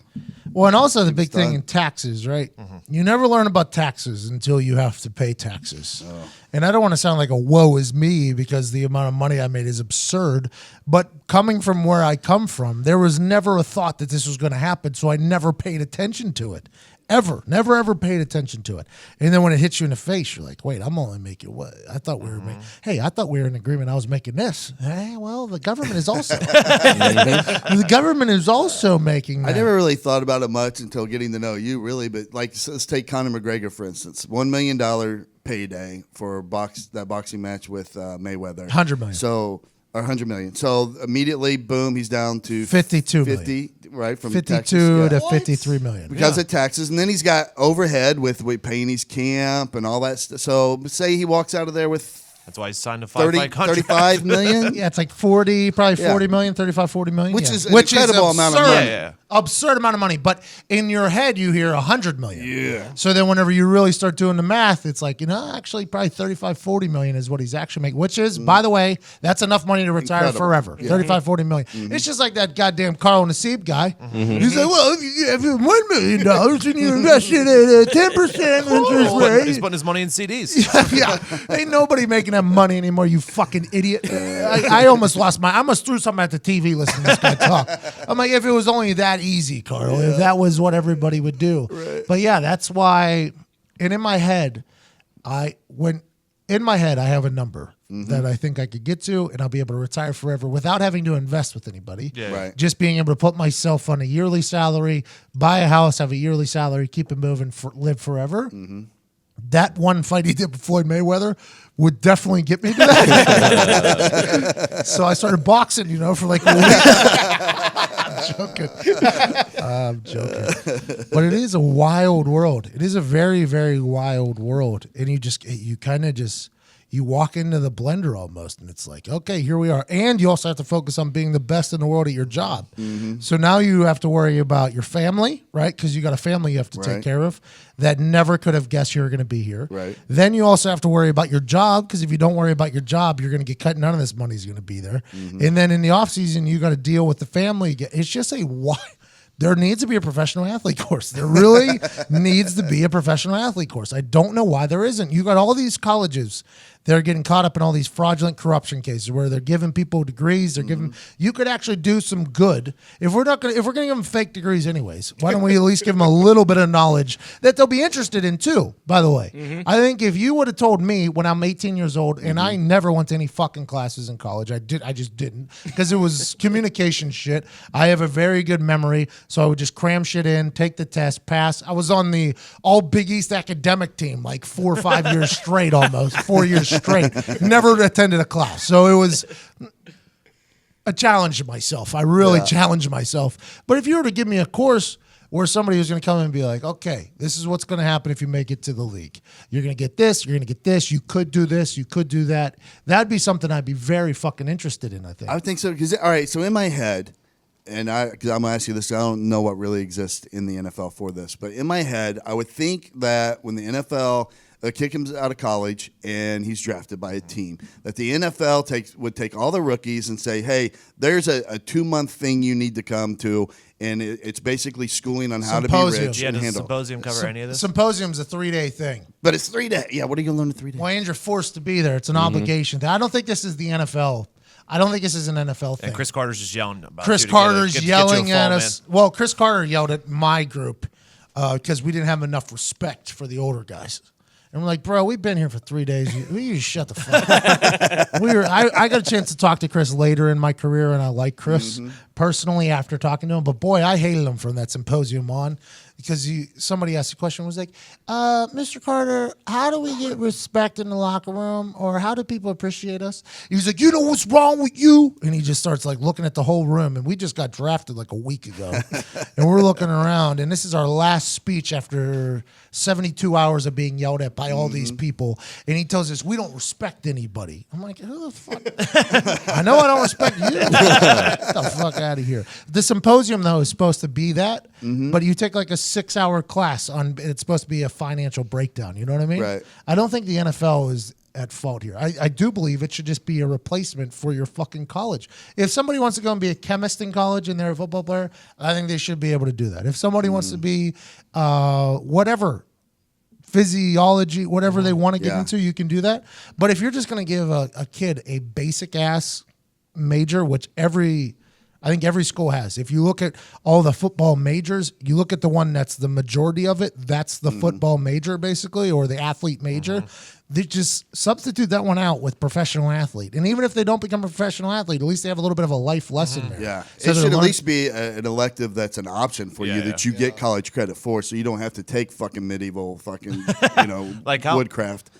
Well, and also the big thing done. in taxes, right? You never learn about taxes until you have to pay taxes. And I don't want to sound like a woe is me because the amount of money I made is absurd. But coming from where I come from, there was never a thought that this was going to happen. So I never paid attention to it. Ever. Never, ever paid attention to it. And then when it hits you in the face, you're like, wait, I'm only making what? I thought we were making, hey, I thought we were in agreement. I was making this. Hey, well, the government is also, the government is also making that. I never really thought about it much until getting to know you, really. But like, let's take Conor McGregor, for instance. $1 million payday for that boxing match with Mayweather. 100 million. So, or 100 million. So immediately, boom, he's down to 52 50, right? From 52 taxes, to yeah. 53 million. Because of taxes, and then he's got overhead with paying his camp and all that stuff. So say he walks out of there with That's why he signed a 30, five-fight contract. 35 million. Yeah, it's like 40, probably Yeah. 40 million, 35, 40 million. Which yeah. is an incredible amount of absurd. money. Yeah. Absurd amount of money. But in your head, you hear 100 million. Yeah. So then whenever you really start doing the math, it's like, actually probably 35, 40 million is what he's actually making, which is, by the way, that's enough money to retire Incredible. forever. Yeah. 35, 40 million. It's just like that goddamn Carl Nassib guy. He's like, well, if you have $1 million and you invest it at a 10% interest rate. He's putting his money in CDs. Yeah, ain't nobody making that money anymore, you fucking idiot. I almost lost I almost threw something at the TV listening to this guy talk. I'm like, if it was only that easy, Carl, if that was what everybody would do. Right. But yeah, that's why, and in my head, I have a number that I think I could get to, and I'll be able to retire forever without having to invest with anybody. Yeah. Right. Just being able to put myself on a yearly salary, buy a house, have a yearly salary, keep it moving, live forever. That one fight he did with Floyd Mayweather would definitely get me to that. So I started boxing, for like a week. I'm joking. But it is a wild world. It is a very, very wild world. And you walk into the blender almost, and it's like, okay, here we are. And you also have to focus on being the best in the world at your job. So now you have to worry about your family, right? Because you got a family you have to take Right. care of that never could have guessed you were going to be here. Right. Then you also have to worry about your job, because if you don't worry about your job, you're going to get cut. None of this money is going to be there. And then in the off season, you got to deal with the family. It's just there needs to be a professional athlete course. There really needs to be a professional athlete course. I don't know why there isn't. You got all these colleges that are getting caught up in all these fraudulent corruption cases where they're giving people degrees. They're giving. You could actually do some good if we're going to give them fake degrees anyways. Why don't we at least give them a little bit of knowledge that they'll be interested in too? By the way, I think if you would have told me when I'm 18 years old and I never went to any fucking classes in college, I just didn't, because it was communication shit. I have a very good memory, so I would just cram shit in, take the test, pass. I was on the all Big East academic team like 4 or 5 years straight, almost 4 years straight. Never attended a class, so it was a challenge to myself. I really challenged myself. But if you were to give me a course where somebody was going to come in and be like, okay, this is what's going to happen if you make it to the league. You're going to get this, you're going to get this, you could do this, you could do that. That'd be something I'd be very fucking interested in, I think. I would think so. All right, so in my head, and because I'm going to ask you this, I don't know what really exists in the NFL for this, but in my head, I would think that when the NFL kick him out of college and he's drafted by a team, that the NFL would take all the rookies and say, hey, there's a 2-month thing you need to come to, and it's basically schooling on how to be Symposium. rich Yeah, and does the handle. symposium cover any of this? Symposium's a 3-day thing. But it's 3 days. Yeah, what are you going to learn in 3 days? Well, and you're forced to be there. It's an obligation. I don't think this is the NFL. I don't think this is an NFL thing. And Chris Carter's just yelling about Chris you to get Carter's you a yelling at fall, us. Well, Chris Carter yelled at my group because we didn't have enough respect for the older guys. And we're like, bro, we've been here for 3 days. You just shut the fuck up. I got a chance to talk to Chris later in my career, and I like Chris personally after talking to him. But boy, I hated him from that symposium on, because somebody asked a question, was like, Mr. Carter, how do we get respect in the locker room, or how do people appreciate us? He was like, you know what's wrong with you? And he just starts like looking at the whole room, and we just got drafted like a week ago. And we're looking around, and this is our last speech after 72 hours of being yelled at by all these people. And he tells us, we don't respect anybody. I'm like, who the fuck? I know I don't respect you. Get the fuck out of here. The symposium, though, is supposed to be that, but you take like a 6-hour class on, it's supposed to be a financial breakdown. You know what I mean? Right. I don't think the NFL at fault here. I do believe it should just be a replacement for your fucking college. If somebody wants to go and be a chemist in college and they're a football player, I think they should be able to do that. If somebody wants to be whatever, physiology, whatever they want to get into, you can do that. But if you're just going to give a kid a basic ass major, which I think every school has. If you look at all the football majors, you look at the one that's the majority of it, that's the football major basically, or the athlete major. They just substitute that one out with professional athlete. And even if they don't become a professional athlete, at least they have a little bit of a life lesson there. Yeah. So it should at learn- least be an elective that's an option for you that you get college credit for, so you don't have to take fucking medieval fucking, Like how- woodcraft.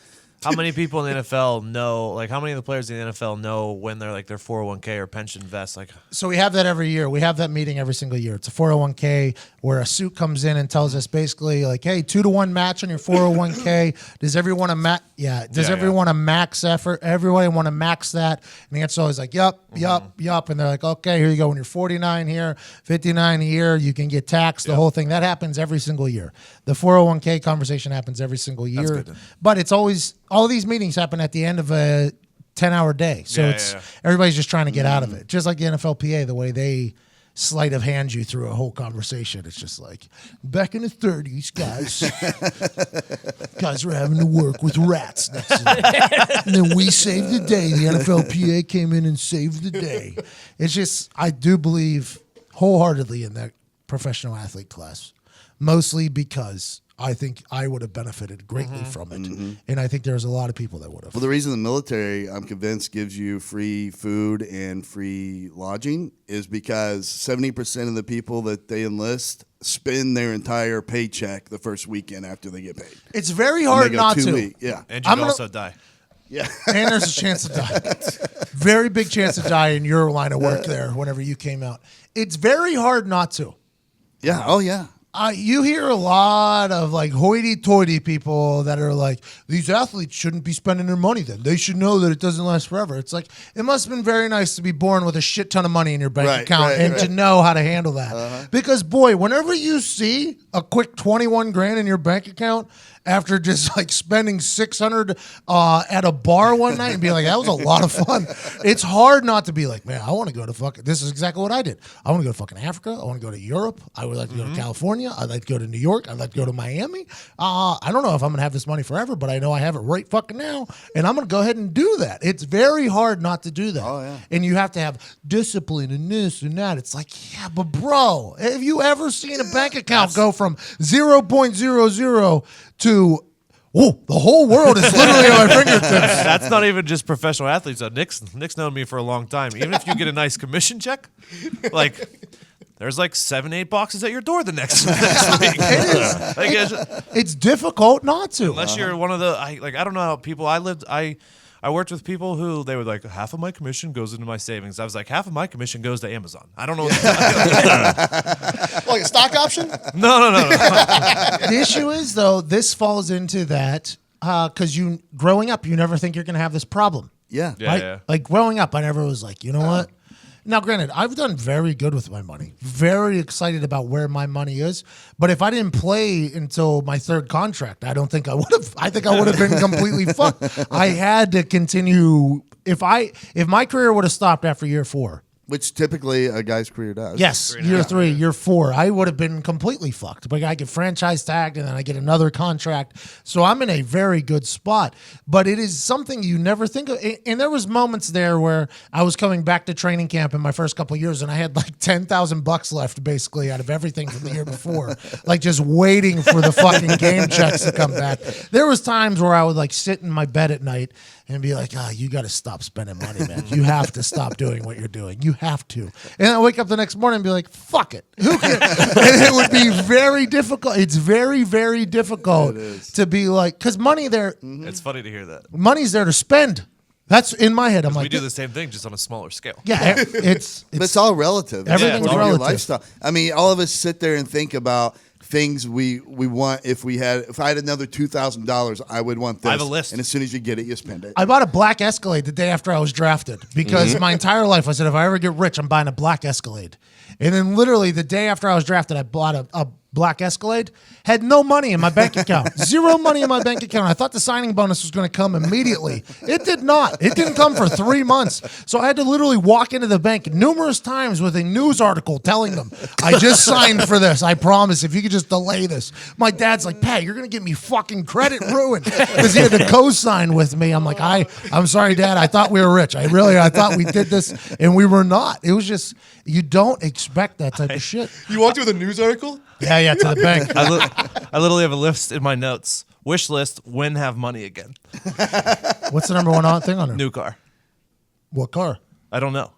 How many people in the NFL know, like how many of the players in the NFL know when they're like their 401k or pension vest? Like, So we have that every year. We have that meeting every single year. It's a 401k where a suit comes in and tells us basically like, hey, 2-to-1 match on your 401k. Does everyone a max? Yeah. Does everyone a max effort? Everybody want to max that? And the answer is always like, yup. And they're like, okay, here you go. When you're 49 here, 59 here, you can get taxed, the whole thing. That happens every single year. The 401k conversation happens every single year. good then. But it's always, all these meetings happen at the end of a 10-hour day. So everybody's just trying to get out of it. Just like the NFLPA, the way they sleight of hand you through a whole conversation. It's just like, back in the 30s, guys were having to work with rats. And then we saved the day. The NFLPA came in and saved the day. It's just, I do believe wholeheartedly in that professional athlete class, mostly because I think I would have benefited greatly from it. And I think there's a lot of people that would have. Well, the reason the military, I'm convinced, gives you free food and free lodging is because 70% of the people that they enlist spend their entire paycheck the first weekend after they get paid. It's very And hard they go not 2 to. weeks. Yeah. and you I'm can gonna- also die. Yeah. And there's a chance to die. Very big chance to die in your line of work there whenever you came out. It's very hard not to. Yeah. Oh, yeah. You hear a lot of like hoity-toity people that are like, these athletes shouldn't be spending their money then. They should know that it doesn't last forever. It's like, it must have been very nice to be born with a shit ton of money in your bank account and to know how to handle that. Because, boy, whenever you see a quick 21 grand in your bank account after just like spending 600 at a bar one night and be like, that was a lot of fun. It's hard not to be like, man, I want to go to fucking, this is exactly what I did. I want to go to fucking Africa. I want to go to Europe. I would like to go to California. I'd like to go to New York. I'd like to go to Miami. I don't know if I'm going to have this money forever, but I know I have it right fucking now. And I'm going to go ahead and do that. It's very hard not to do that. Oh, yeah. And you have to have discipline and this and that. It's like, yeah, but bro, have you ever seen a bank account go from 0.00 to, oh, the whole world is literally at my fingertips? That's not even just professional athletes. Nick's known me for a long time. Even if you get a nice commission check, like there's like 7-8 boxes at your door the next week. It's difficult not to. Unless you're one of the, I don't know how people. I worked with people who they would like, half of my commission goes into my savings. I was like, half of my commission goes to Amazon. I don't know. Like a stock option? No. The issue is, though, this falls into that because growing up, you never think you're going to have this problem. Yeah. Right? Yeah. Like growing up, I never was like, you know what? Now, granted, I've done very good with my money. Very excited about where my money is. But if I didn't play until my third contract, I don't think I would have. I think I would have been completely fucked. I had to continue. If my career would have stopped after year 4. Which typically a guy's career does. Yes, year 3, year 4, I would have been completely fucked. But I get franchise tagged and then I get another contract. So I'm in a very good spot. But it is something you never think of. And there was moments there where I was coming back to training camp in my first couple of years and I had like $10,000 left basically out of everything from the year before. Like just waiting for the fucking game checks to come back. There was times where I would like sit in my bed at night and be like, you got to stop spending money, man. You have to stop doing what you're doing. You have to. And I wake up the next morning and be like, fuck it. Who can? And it would be very difficult. It's very, very difficult to be like, because money there, It's funny to hear that. money's there to spend. That's in my head. I'm like, We do the same thing, just on a smaller scale. yeah, it's But it's all relative. Everything's It's all relative. Your lifestyle. I mean, all of us sit there and think about things we want. If I had another $2,000, I would want this. I have a list. And as soon as you get it, you spend it. I bought a black Escalade the day after I was drafted because my entire life I said, if I ever get rich, I'm buying a black Escalade. And then literally the day after I was drafted, I bought a black Escalade, had no money in my bank account. Zero money in my bank account. I thought the signing bonus was going to come immediately. It did not. It didn't come for 3 months. So I had to literally walk into the bank numerous times with a news article telling them, I just signed for this. I promise if you could just delay this. My dad's like, Pat, you're going to get me fucking credit ruined because he had to co-sign with me. I'm like, I'm sorry, Dad. I thought we were rich. I thought we did this and we were not. It was just, you don't expect that type of shit. You walked with a news article? Yeah, to the bank. I literally have a list in my notes. Wish list, when have money again. What's the number one thing on it? New car. What car? I don't know.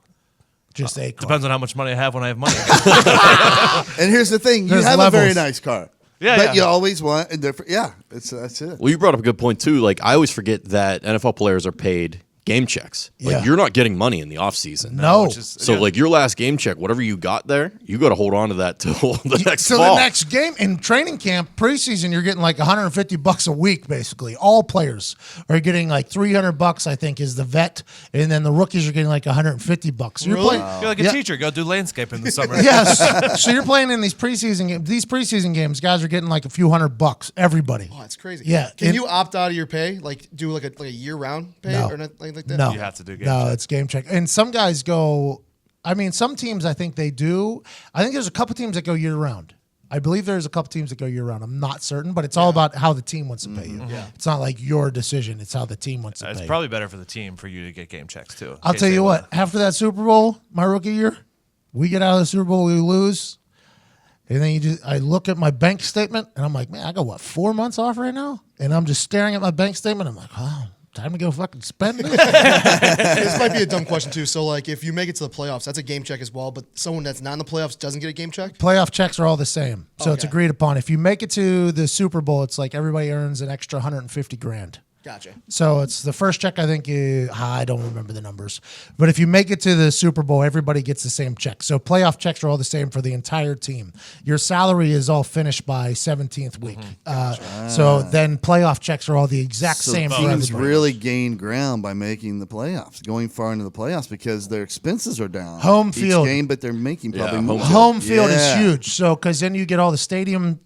Just a car. Depends on how much money I have when I have money again. And here's the thing: you There's have levels. a very nice car, Yeah, but yeah. you always want a different. Yeah, that's it. Well, you brought up a good point too. Like I always forget that NFL players are paid game checks. Like Yeah. you're not getting money in the off season. No. Which is- So yeah. like your last game check, whatever you got there, you got to hold on to that till the next So fall. the next game in training camp, preseason, you're getting like $150 a week, basically. All players are getting like $300, I think, is the vet, and then the rookies are getting like $150. So you're Really? playing. You're like a Yeah. teacher. Go do landscape in the summer. Yes. So you're playing in these preseason games. These preseason games, guys are getting like a few $100. Everybody. Oh, that's crazy. Yeah. Can And- you opt out of your pay? Like do like a year-round pay No. or nothing like that? No. You have to do game No, check. it's game check. And some guys go, I mean, some teams I think they do. I think there's a couple teams that go year round. I believe there's a couple teams that go year round. I'm not certain, but it's all about how the team wants to pay you. It's not like your decision. It's how the team wants to It's pay you. probably better for the team for you to get game checks too. in I'll case tell they you wanna- what, after that Super Bowl, my rookie year, we get out of the Super Bowl, we lose. And then I look at my bank statement and I'm like, man, I got what, 4 months off right now? And I'm just staring at my bank statement. I'm like, oh, time to go fucking spend this. This might be a dumb question too. So like if you make it to the playoffs, that's a game check as well, but someone that's not in the playoffs doesn't get a game check? Playoff checks are all the same. So it's Okay. agreed upon. If you make it to the Super Bowl, it's like everybody earns an extra 150 grand. Gotcha. So it's the first check, I think, I don't remember the numbers. But if you make it to the Super Bowl, everybody gets the same check. So playoff checks are all the same for the entire team. Your salary is all finished by 17th week. So then playoff checks are all the exact So same for teams everybody. really gain ground by making the playoffs, going far into the playoffs because their expenses are down. Home each field. game, but they're making probably home more. field. Home field Yeah. is huge. So because then you get all the stadium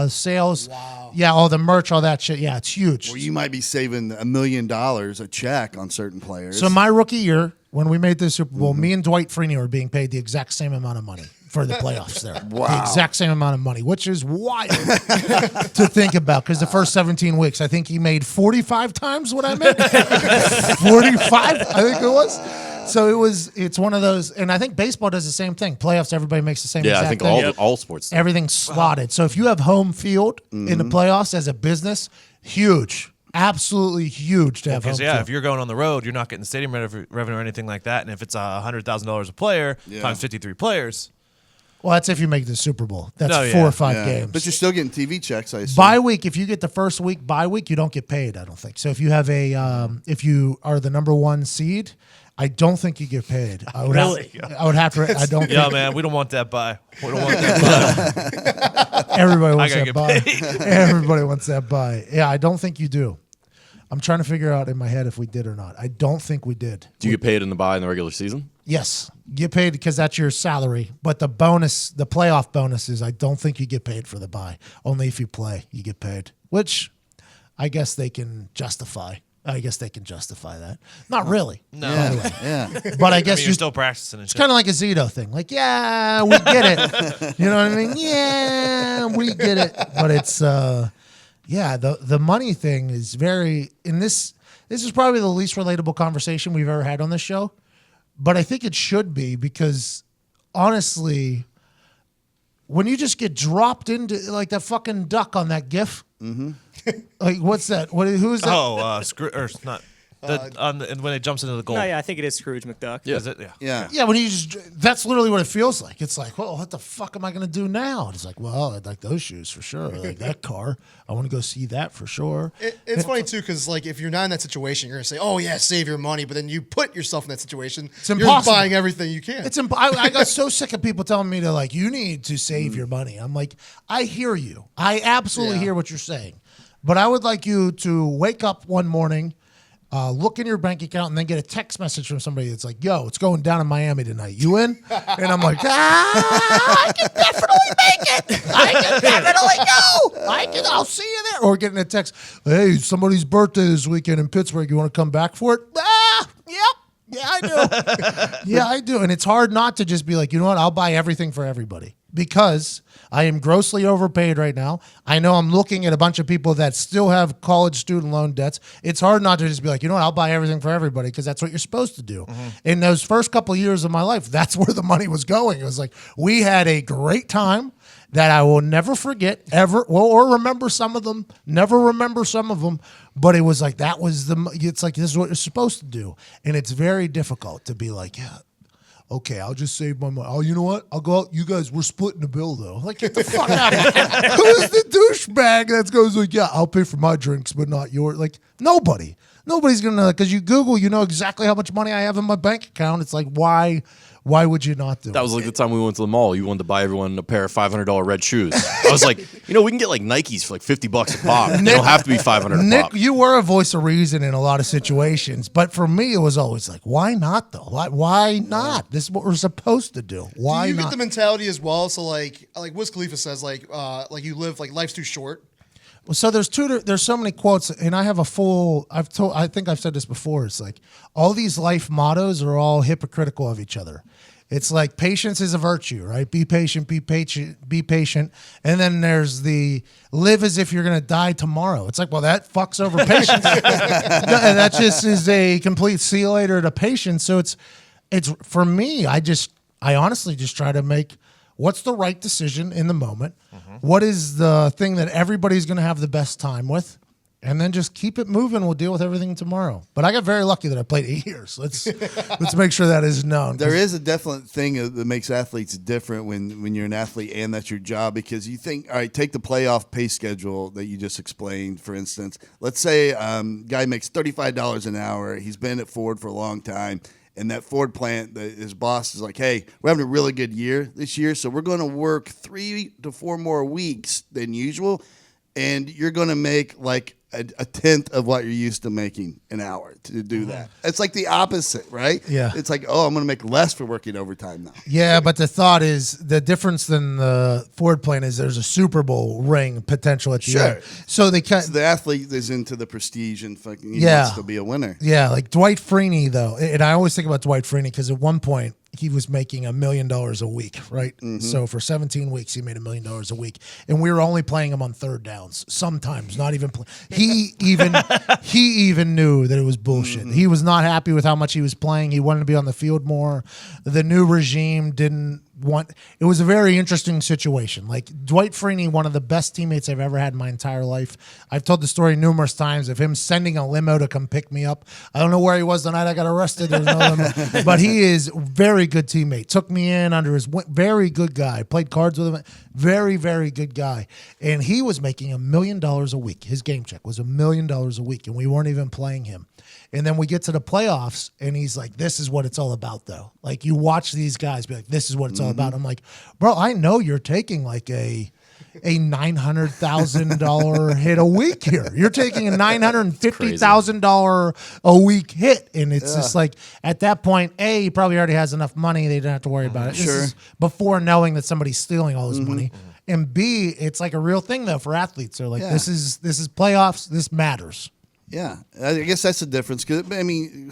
sales. Wow. Yeah, all the merch, all that shit. Yeah, it's huge. Or you might be saving $1 million a check on certain players. So my rookie year, when we made the Super Bowl, me and Dwight Freeney were being paid the exact same amount of money for the playoffs there. Wow. The exact same amount of money, which is wild to think about because the first 17 weeks, I think he made 45 times what I made. 45, I think it was. So it's one of those, and I think baseball does the same thing. Playoffs, everybody makes the same Yeah, exact I think thing. all sports. do. Everything's slotted. So if you have home field in the playoffs as a business, huge. Absolutely huge to have home Because yeah, field. if you're going on the road, you're not getting stadium revenue or anything like that. And if it's $100,000 a player times 53 players, Well, that's if you make the Super Bowl. That's No, 4 yeah. or 5 Yeah. games. But you're still getting TV checks, I assume. Bye week, if you get the first week bye week, you don't get paid, I don't think. So if you have if you are the number 1 seed, I don't think you get paid. I would Really? I would have to. I don't. yeah, think man, we don't want that buy. We don't want that buy. everybody wants gotta that get buy. Everybody wants that buy. Yeah, I don't think you do. I'm trying to figure out in my head if we did or not. I don't think we did. Do you get paid in the bye in the regular season? Yes, get paid because that's your salary. But the bonus, the playoff bonuses, I don't think you get paid for the buy. Only if you play, you get paid. Which I guess they can justify. I guess they can justify that. Not really. No. Yeah. But I I guess mean, you're still practicing and it's shit. kind of like a Zito thing. Like, yeah, we get it. You know what I mean? Yeah, we get it. But it's, yeah, the money thing is very, in this is probably the least relatable conversation we've ever had on this show. But I think it should be because, honestly, when you just get dropped into, like that fucking duck on that GIF, like, what's that? Who's that? Oh, or not. And when it jumps into the goal. No, yeah, I think it is Scrooge McDuck. Yeah. Is it? Yeah. Yeah. Yeah, when you that's literally what it feels like. It's like, well, what the fuck am I going to do now? And it's like, well, I'd like those shoes for sure. I like that car. I want to go see that for sure. It's funny too because like if you're not in that situation, you're gonna say, "Oh yeah, save your money," but then you put yourself in that situation. It's You're impossible. buying everything you can. It's I got so sick of people telling me to like, you need to save your money. I'm like, I hear you. I absolutely Yeah. hear what you're saying. But I would like you to wake up one morning, look in your bank account, and then get a text message from somebody that's like, yo, it's going down in Miami tonight. You in? And I'm like, I can definitely make it. I can definitely go. I'll see you there. Or getting a text, hey, somebody's birthday this weekend in Pittsburgh. You want to come back for it? Yep. Yeah, I do. Yeah, I do. And it's hard not to just be like, you know what? I'll buy everything for everybody because I am grossly overpaid right now. I know I'm looking at a bunch of people that still have college student loan debts. It's hard not to just be like, you know what? I'll buy everything for everybody because that's what you're supposed to do. In those first couple of years of my life, that's where the money was going. It was like, we had a great time that I will never forget ever, or remember some of them, never remember some of them, but it was like, it's like, this is what you're supposed to do. And it's very difficult to be like, yeah, okay, I'll just save my money. Oh, you know what? I'll go out. You guys, we're splitting the bill though. Like, get the fuck out of here. Who's the douchebag that goes like, yeah, I'll pay for my drinks, but not yours? Like, nobody. Nobody's going to, because you Google, you know exactly how much money I have in my bank account. It's like, why would you not do it? That was like the time we went to the mall. You wanted to buy everyone a pair of $500 red shoes. I was like, we can get like Nikes for like $50 a pop. They don't have to be $500 a Nick, pop. you were a voice of reason in a lot of situations, but for me, it was always like, why not though? Why not? This is what we're supposed to do. Why Do you not? get the mentality as well? So like Wiz Khalifa says, like you live, like life's too short. So there's so many quotes, and I have I think I've said this before. It's like all these life mottos are all hypocritical of each other. It's like patience is a virtue, right? Be patient, be patient, be patient. And then there's the live as if you're going to die tomorrow. It's like, well, that fucks over patience. That just is a complete see you later to patience. So it's for me, I honestly just try to make what's the right decision in the moment. What is the thing that everybody's going to have the best time with? And then just keep it moving. We'll deal with everything tomorrow. But I got very lucky that I played 8 years. Let's make sure that is known. There is a definite thing that makes athletes different when you're an athlete and that's your job, because you think, all right, take the playoff pay schedule that you just explained, for instance. Let's say guy makes $35 an hour. He's been at Ford for a long time. And that Ford plant, his boss is like, hey, we're having a really good year this year, so we're going to work 3 to 4 more weeks than usual, and you're going to make like a tenth of what you're used to making an hour to do that. It's like the opposite, right? Yeah. It's like, oh, I'm going to make less for working overtime now. Yeah, but the thought is the difference than the Ford plan is there's a Super Bowl ring potential at the end. So they cut. So the athlete is into the prestige and fucking he Yeah. wants to be a winner. Yeah, like Dwight Freeney, though. And I always think about Dwight Freeney because at one point he was making $1 million a week, right? So for 17 weeks, he made $1 million a week. And we were only playing him on third downs, sometimes, not even He even knew that it was bullshit. He was not happy with how much he was playing. He wanted to be on the field more. The new regime didn't want. It was a very interesting situation. Like Dwight Freeney, one of the best teammates I've ever had in my entire life. I've told the story numerous times of him sending a limo to come pick me up. I don't know where he was the night I got arrested. There was no limo. But he is a very good teammate. Took me in under his very good guy. Played cards with him. Very, very good guy. And he was making $1 million a week. His game check was $1 million a week, and we weren't even playing him. And then we get to the playoffs, and he's like, this is what it's all about, though. Like, you watch these guys be like, this is what it's all about. I'm like, bro, I know you're taking like a $900,000 hit a week here. You're taking a $950,000 a week hit. And it's just like, at that point, he probably already has enough money. They don't have to worry about it. This is before knowing that somebody's stealing all his money. And B, it's like a real thing, though, for athletes. They're like, this is playoffs. This matters. Yeah, I guess that's the difference. Because I mean,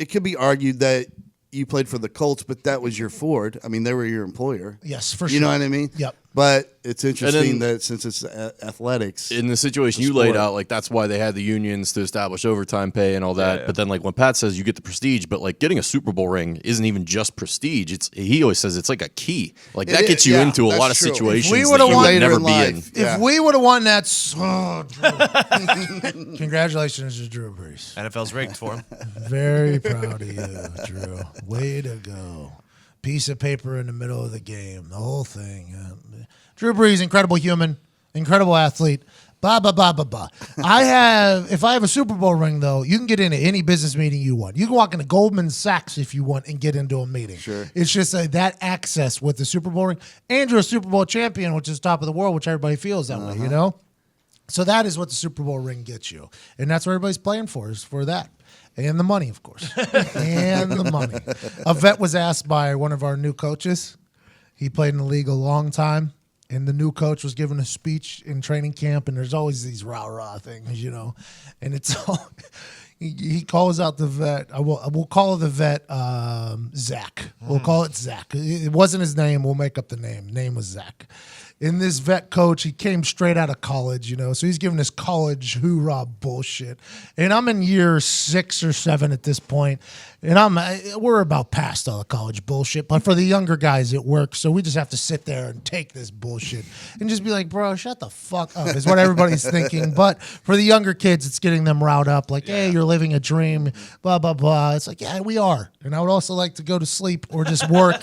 it could be argued that you played for the Colts, but that was your Ford. I mean, they were your employer. Yes, for sure. You know what I mean? Yep. But it's interesting that since it's athletics, in the situation you laid out, like that's why they had the unions to establish overtime pay and all that. Yeah. But then, like when Pat says you get the prestige, but like getting a Super Bowl ring isn't even just prestige. He always says it's like a key. Like that gets you into a lot of situations we that would've you won would never later be in in. life. Yeah. If we would have won that, Drew. Congratulations to Drew Brees. NFL's rigged for him. Very proud of you, Drew. Way to go. Piece of paper in the middle of the game. The whole thing. Drew Brees, incredible human, incredible athlete. Blah, blah, blah, blah, blah. If I have a Super Bowl ring, though, you can get into any business meeting you want. You can walk into Goldman Sachs if you want and get into a meeting. Sure. It's just that access with the Super Bowl ring. And you're a Super Bowl champion, which is top of the world, which everybody feels that way, you know? So that is what the Super Bowl ring gets you. And that's what everybody's playing for, is for that. And the money, of course. And the money. A vet was asked by one of our new coaches. He played in the league a long time. And the new coach was giving a speech in training camp. And there's always these rah-rah things, And it's all... He calls out the vet. We'll call the vet Zach. We'll call it Zach. It wasn't his name. We'll make up the name. Name was Zach. And this vet coach, he came straight out of college, so he's giving this college hoorah bullshit. And I'm in year 6 or 7 at this point, and we're about past all the college bullshit. But for the younger guys, it works. So we just have to sit there and take this bullshit and just be like, bro, shut the fuck up, is what everybody's thinking. But for the younger kids, it's getting them riled up, like, hey, you're living a dream, blah, blah, blah. It's like, yeah, we are. And I would also like to go to sleep or just work.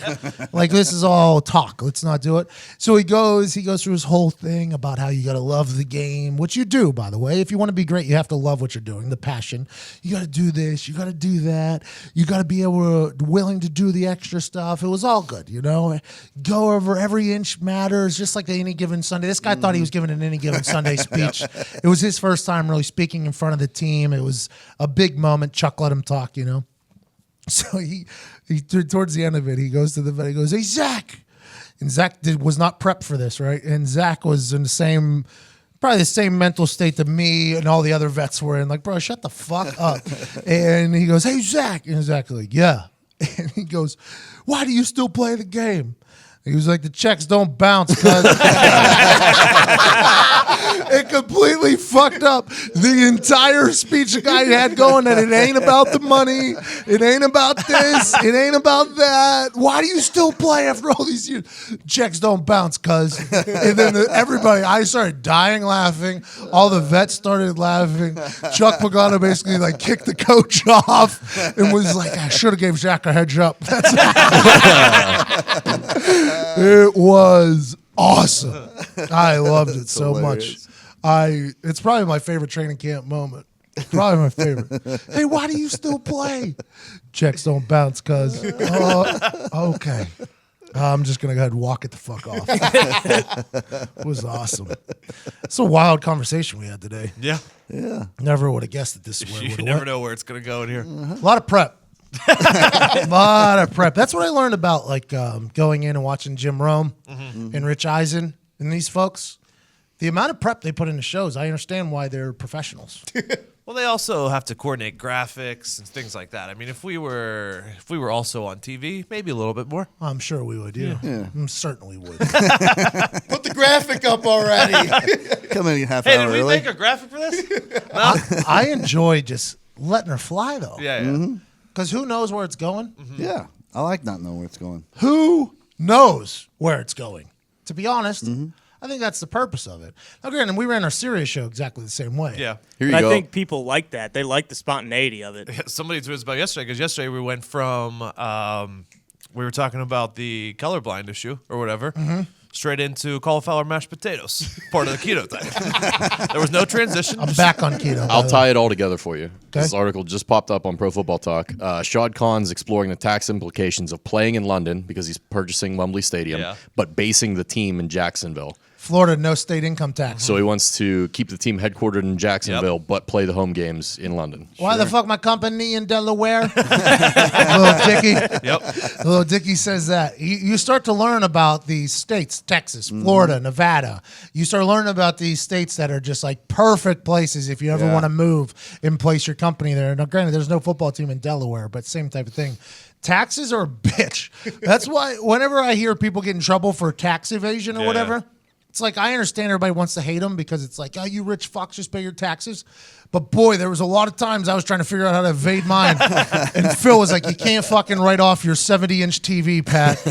Like, this is all talk. Let's not do it. So he goes through his whole thing about how you got to love the game, which you do, by the way. If you want to be great, you have to love what you're doing, the passion. You got to do this. You got to do that. You got to be willing to do the extra stuff. It was all good, Go over every inch matters, just like any given Sunday. This guy thought he was giving an any given Sunday speech. It was his first time really speaking in front of the team. It was a big moment. Chuck let him talk, So he towards the end of it, he goes to the vet. He goes, hey, Zach. And Zach was not prepped for this, right? And Zach was in probably the same mental state that me and all the other vets were in. Like, bro, shut the fuck up. And he goes, hey, Zach. And Zach's like, yeah. And he goes, why do you still play the game? He was like, the checks don't bounce, cuz. It completely fucked up the entire speech the guy had going, that it ain't about the money, it ain't about this, it ain't about that. Why do you still play after all these years? Checks don't bounce, cuz. And then I started dying laughing. All the vets started laughing. Chuck Pagano basically kicked the coach off and was like, I should have gave Zach a heads up. It was awesome. I loved it so much. It's probably my favorite training camp moment. Probably my favorite. Hey, why do you still play? Checks don't bounce, cuz. Okay. I'm just going to go ahead and walk it the fuck off. It was awesome. It's a wild conversation we had today. Yeah. Never would have guessed that this is where it would have You never know where it's going to go in here. A lot of prep. A lot of prep. That's what I learned about going in and watching Jim Rome and Rich Eisen and these folks. The amount of prep they put into shows, I understand why they're professionals. Well, they also have to coordinate graphics and things like that. I mean, if we were also on TV, maybe a little bit more. I'm sure we would, yeah. Certainly would. Put the graphic up already. Come in half Hey, hour did we early. make a graphic for this? No? I enjoy just letting her fly, though. Yeah. Because who knows where it's going? Yeah, I like not knowing where it's going. Who knows where it's going? To be honest, I think that's the purpose of it. Now, granted, we ran our serious show exactly the same way. Yeah. Here you But go. I think people like that. They like the spontaneity of it. Somebody tweeted about yesterday, because yesterday we went from we were talking about the colorblind issue or whatever, straight into cauliflower mashed potatoes, part of the keto thing. There was no transition. I'm back on keto. I'll tie it all together for you. Okay. This article just popped up on Pro Football Talk. Shad Khan's exploring the tax implications of playing in London because he's purchasing Wembley Stadium, but basing the team in Jacksonville. Florida, no state income tax. So he wants to keep the team headquartered in Jacksonville, but play the home games in London. Why the fuck my company in Delaware? Little Dicky. Little Dicky says that. You start to learn about these states, Texas, Florida, Nevada. You start learning about these states that are just like perfect places if you ever want to move and place your company there. Now, granted, there's no football team in Delaware, but same type of thing. Taxes are a bitch. That's why whenever I hear people get in trouble for tax evasion or whatever, it's like, I understand everybody wants to hate them because it's like, oh, you rich fucks, just pay your taxes. But boy, there was a lot of times I was trying to figure out how to evade mine. And Phil was like, you can't fucking write off your 70-inch TV, Pat.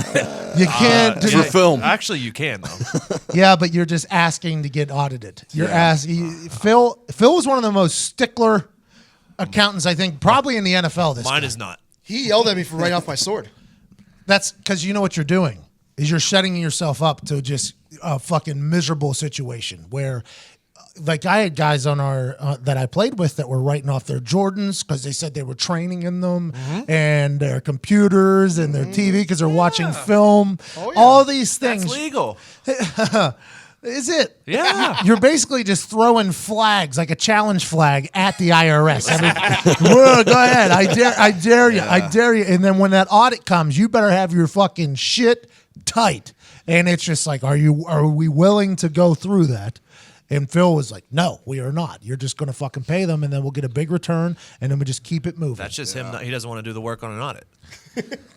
You can't. For film. Actually, you can, though. Yeah, but you're just asking to get audited. You're asking. Phil was one of the most stickler accountants, I think, probably in the NFL. Mine is not. He yelled at me for writing off my sword. That's because you know what you're doing is you're setting yourself up to just a fucking miserable situation where, like, I had guys on our that I played with that were writing off their Jordans because they said they were training in them, and their computers and their TV because they're watching film. All these things. That's legal. Is it? Yeah. You're basically just throwing flags, like a challenge flag, at the IRS. Whoa, go ahead. I dare you. I dare you. And then when that audit comes, you better have your fucking shit tight. And it's just like, are we willing to go through that? And Phil was like, no, we are not. You're just going to fucking pay them, and then we'll get a big return, and then we just keep it moving. That's just him. He doesn't want to do the work on an audit.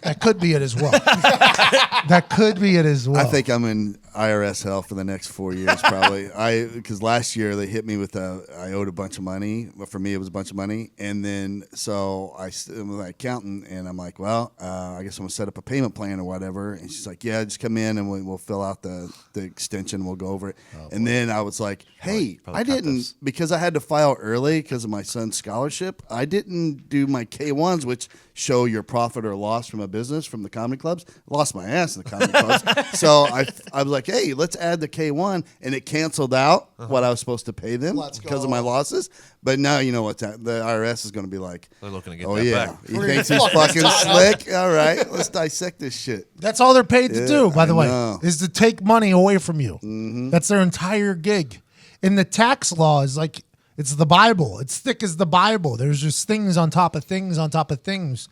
That could be it as well. That could be it as well. I think I'm in IRS hell for the next 4 years, probably. Because last year they hit me with I owed a bunch of money. But for me, it was a bunch of money. And then so I'm with my accountant, and I'm like, well, I guess I'm going to set up a payment plan or whatever. And she's like, yeah, just come in, and we'll fill out the extension. We'll go over it. And then I was like, hey, I didn't, because I had to file early because of my son's scholarship, I didn't do my K-1s, which show your profit or loss from a business from the comedy clubs. Lost my ass in the comedy clubs. So I was like, hey, let's add the K-1, and it canceled out what I was supposed to pay them because of my losses. But now you know what's the IRS is going to be like, they're looking to get oh that yeah, back. he thinks he's fucking slick. All right, let's dissect this shit. That's all they're paid to do, by the way, know. is to take money away from you. Mm-hmm. That's their entire gig. And the tax law is like, it's the Bible. It's thick as the Bible. There's just things on top of things on top of things.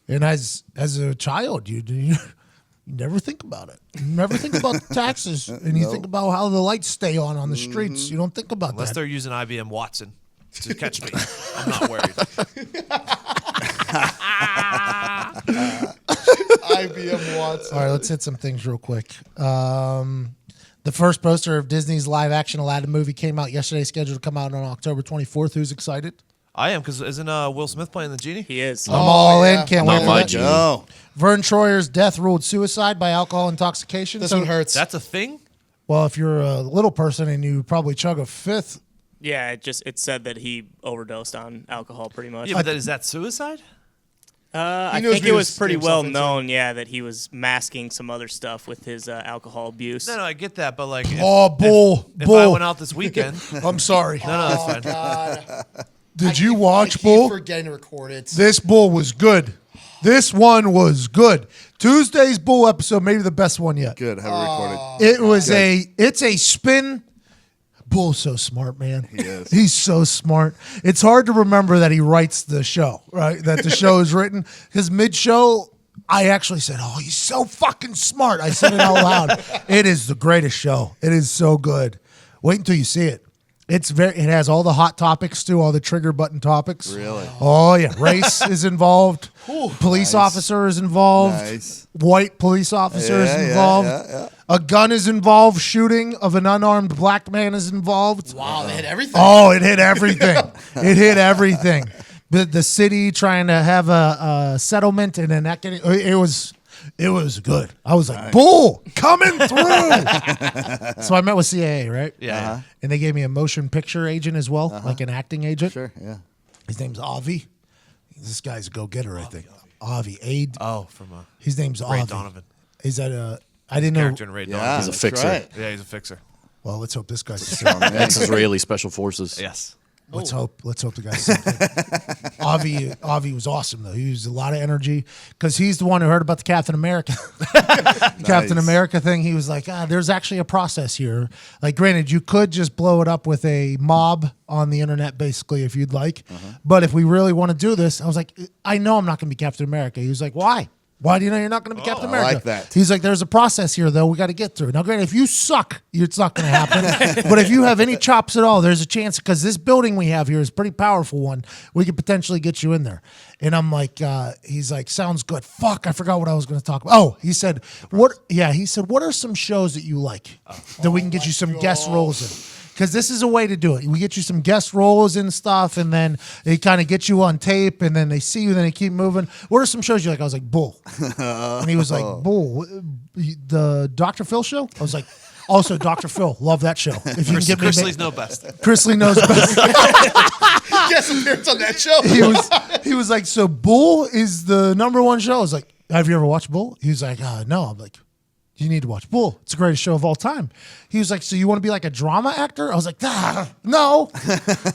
And as a child, you never think about it. You never think about taxes. And you think about how the lights stay on the streets. You don't think about Unless that. they're using IBM Watson to catch me. I'm not worried. IBM Watson. All right, let's hit some things real quick. The first poster of Disney's live-action Aladdin movie came out yesterday, scheduled to come out on October 24th. Who's excited? I am, because isn't Will Smith playing the genie? He is. I'm all in. Can't wait Not for my that. genie. No. Vern Troyer's death ruled suicide by alcohol intoxication. This one hurts. That's a thing? Well, if you're a little person and you probably chug a fifth, Yeah, it said that he overdosed on alcohol pretty much. Yeah, but is that suicide? I knows think we it was was pretty getting well himself into. known, that he was masking some other stuff with his alcohol abuse. No, I get that, but like, bull. if I went out this weekend, I'm sorry. no, that's fine. God. Did you I watch keep Bull? forgetting to record it. This Bull was good. This one was good. Tuesday's Bull episode, maybe the best one yet. Good. Have it recorded. It was it's a spin. Bull's so smart, man. He is. He's so smart. It's hard to remember that he writes the show, right? That the show is written. Because mid-show, I actually said, oh, he's so fucking smart. I said it out loud. It is the greatest show. It is so good. Wait until you see it. It has all the hot topics too, all the trigger button topics. Really? Oh yeah, race is involved. Police officer is involved. Nice. White police officer is Yeah, involved. yeah. A gun is involved. Shooting of an unarmed black man is involved. Wow, they hit everything. Oh, it hit everything. It hit everything. The city trying to have a settlement and then that getting it was good. I was like, Bull, coming through. So I met with CAA, right? Yeah. And they gave me a motion picture agent as well, like an acting agent. Sure. Yeah. His name's Avi. This guy's a go-getter, I think. Avi. Aid. Oh, from His name's Ray Avi. Donovan. Is that a... I didn't know... Character in Ray Yeah. Donovan. He's a that's fixer. right. Yeah, he's a fixer. Well, let's hope this guy's... Ex-Israeli Special Forces. Yes. Let's hope the guy's something. Avi was awesome though. He used a lot of energy because he's the one who heard about the Captain America, Captain America thing. He was like, there's actually a process here. Like, granted, you could just blow it up with a mob on the internet, basically, if you'd like. But if we really want to do this, I was like, I know I'm not going to be Captain America. He was like, why? Why do you know you're not going to be Captain America? I like that. He's like, there's a process here, though, we got to get through. Now, granted, if you suck, it's not going to happen. But if you have any chops at all, there's a chance, because this building we have here is a pretty powerful one. We could potentially get you in there. And I'm like, he's like, sounds good. Fuck, I forgot what I was going to talk about. Oh, he said, what are some shows that you like that we can get you some guest roles in? Because this is a way to do it. We get you some guest roles and stuff, and then they kind of get you on tape, and then they see you, and then they keep moving. What are some shows you like? I was like, Bull. And he was like, Bull. The Dr. Phil show? I was like, also, Dr. Phil. Love that show. If you can get me... Chris Lee's know best. Chris Lee knows best. Guest appearance on that show. He was like, so Bull is the #1 show. I was like, have you ever watched Bull? He was like, no. I'm like, You need to watch Bull. It's the greatest show of all time. He was like, so you want to be like a drama actor? I was like, no.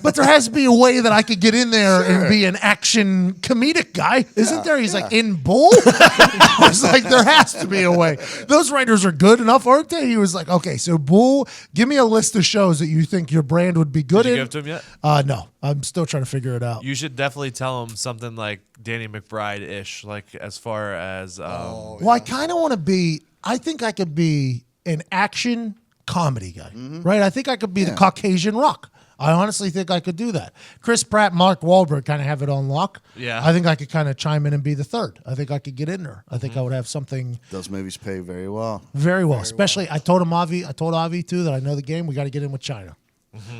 But there has to be a way that I could get in there and be an action comedic guy. Isn't there? He's like, in Bull? I was like, there has to be a way. Those writers are good enough, aren't they? He was like, okay, so Bull, give me a list of shows that you think your brand would be good Did you in. give it to him yet? No. I'm still trying to figure it out. You should definitely tell him something like Danny McBride-ish, like as far as... Well, I kind of want to be... I think I could be an action comedy guy, right? I think I could be the Caucasian Rock. I honestly think I could do that. Chris Pratt, Mark Wahlberg kind of have it on lock. Yeah. I think I could kind of chime in and be the third. I think I could get in there. I think I would have something Those movies pay very well. very well. Especially, I told Avi too that I know the game. We got to get in with China.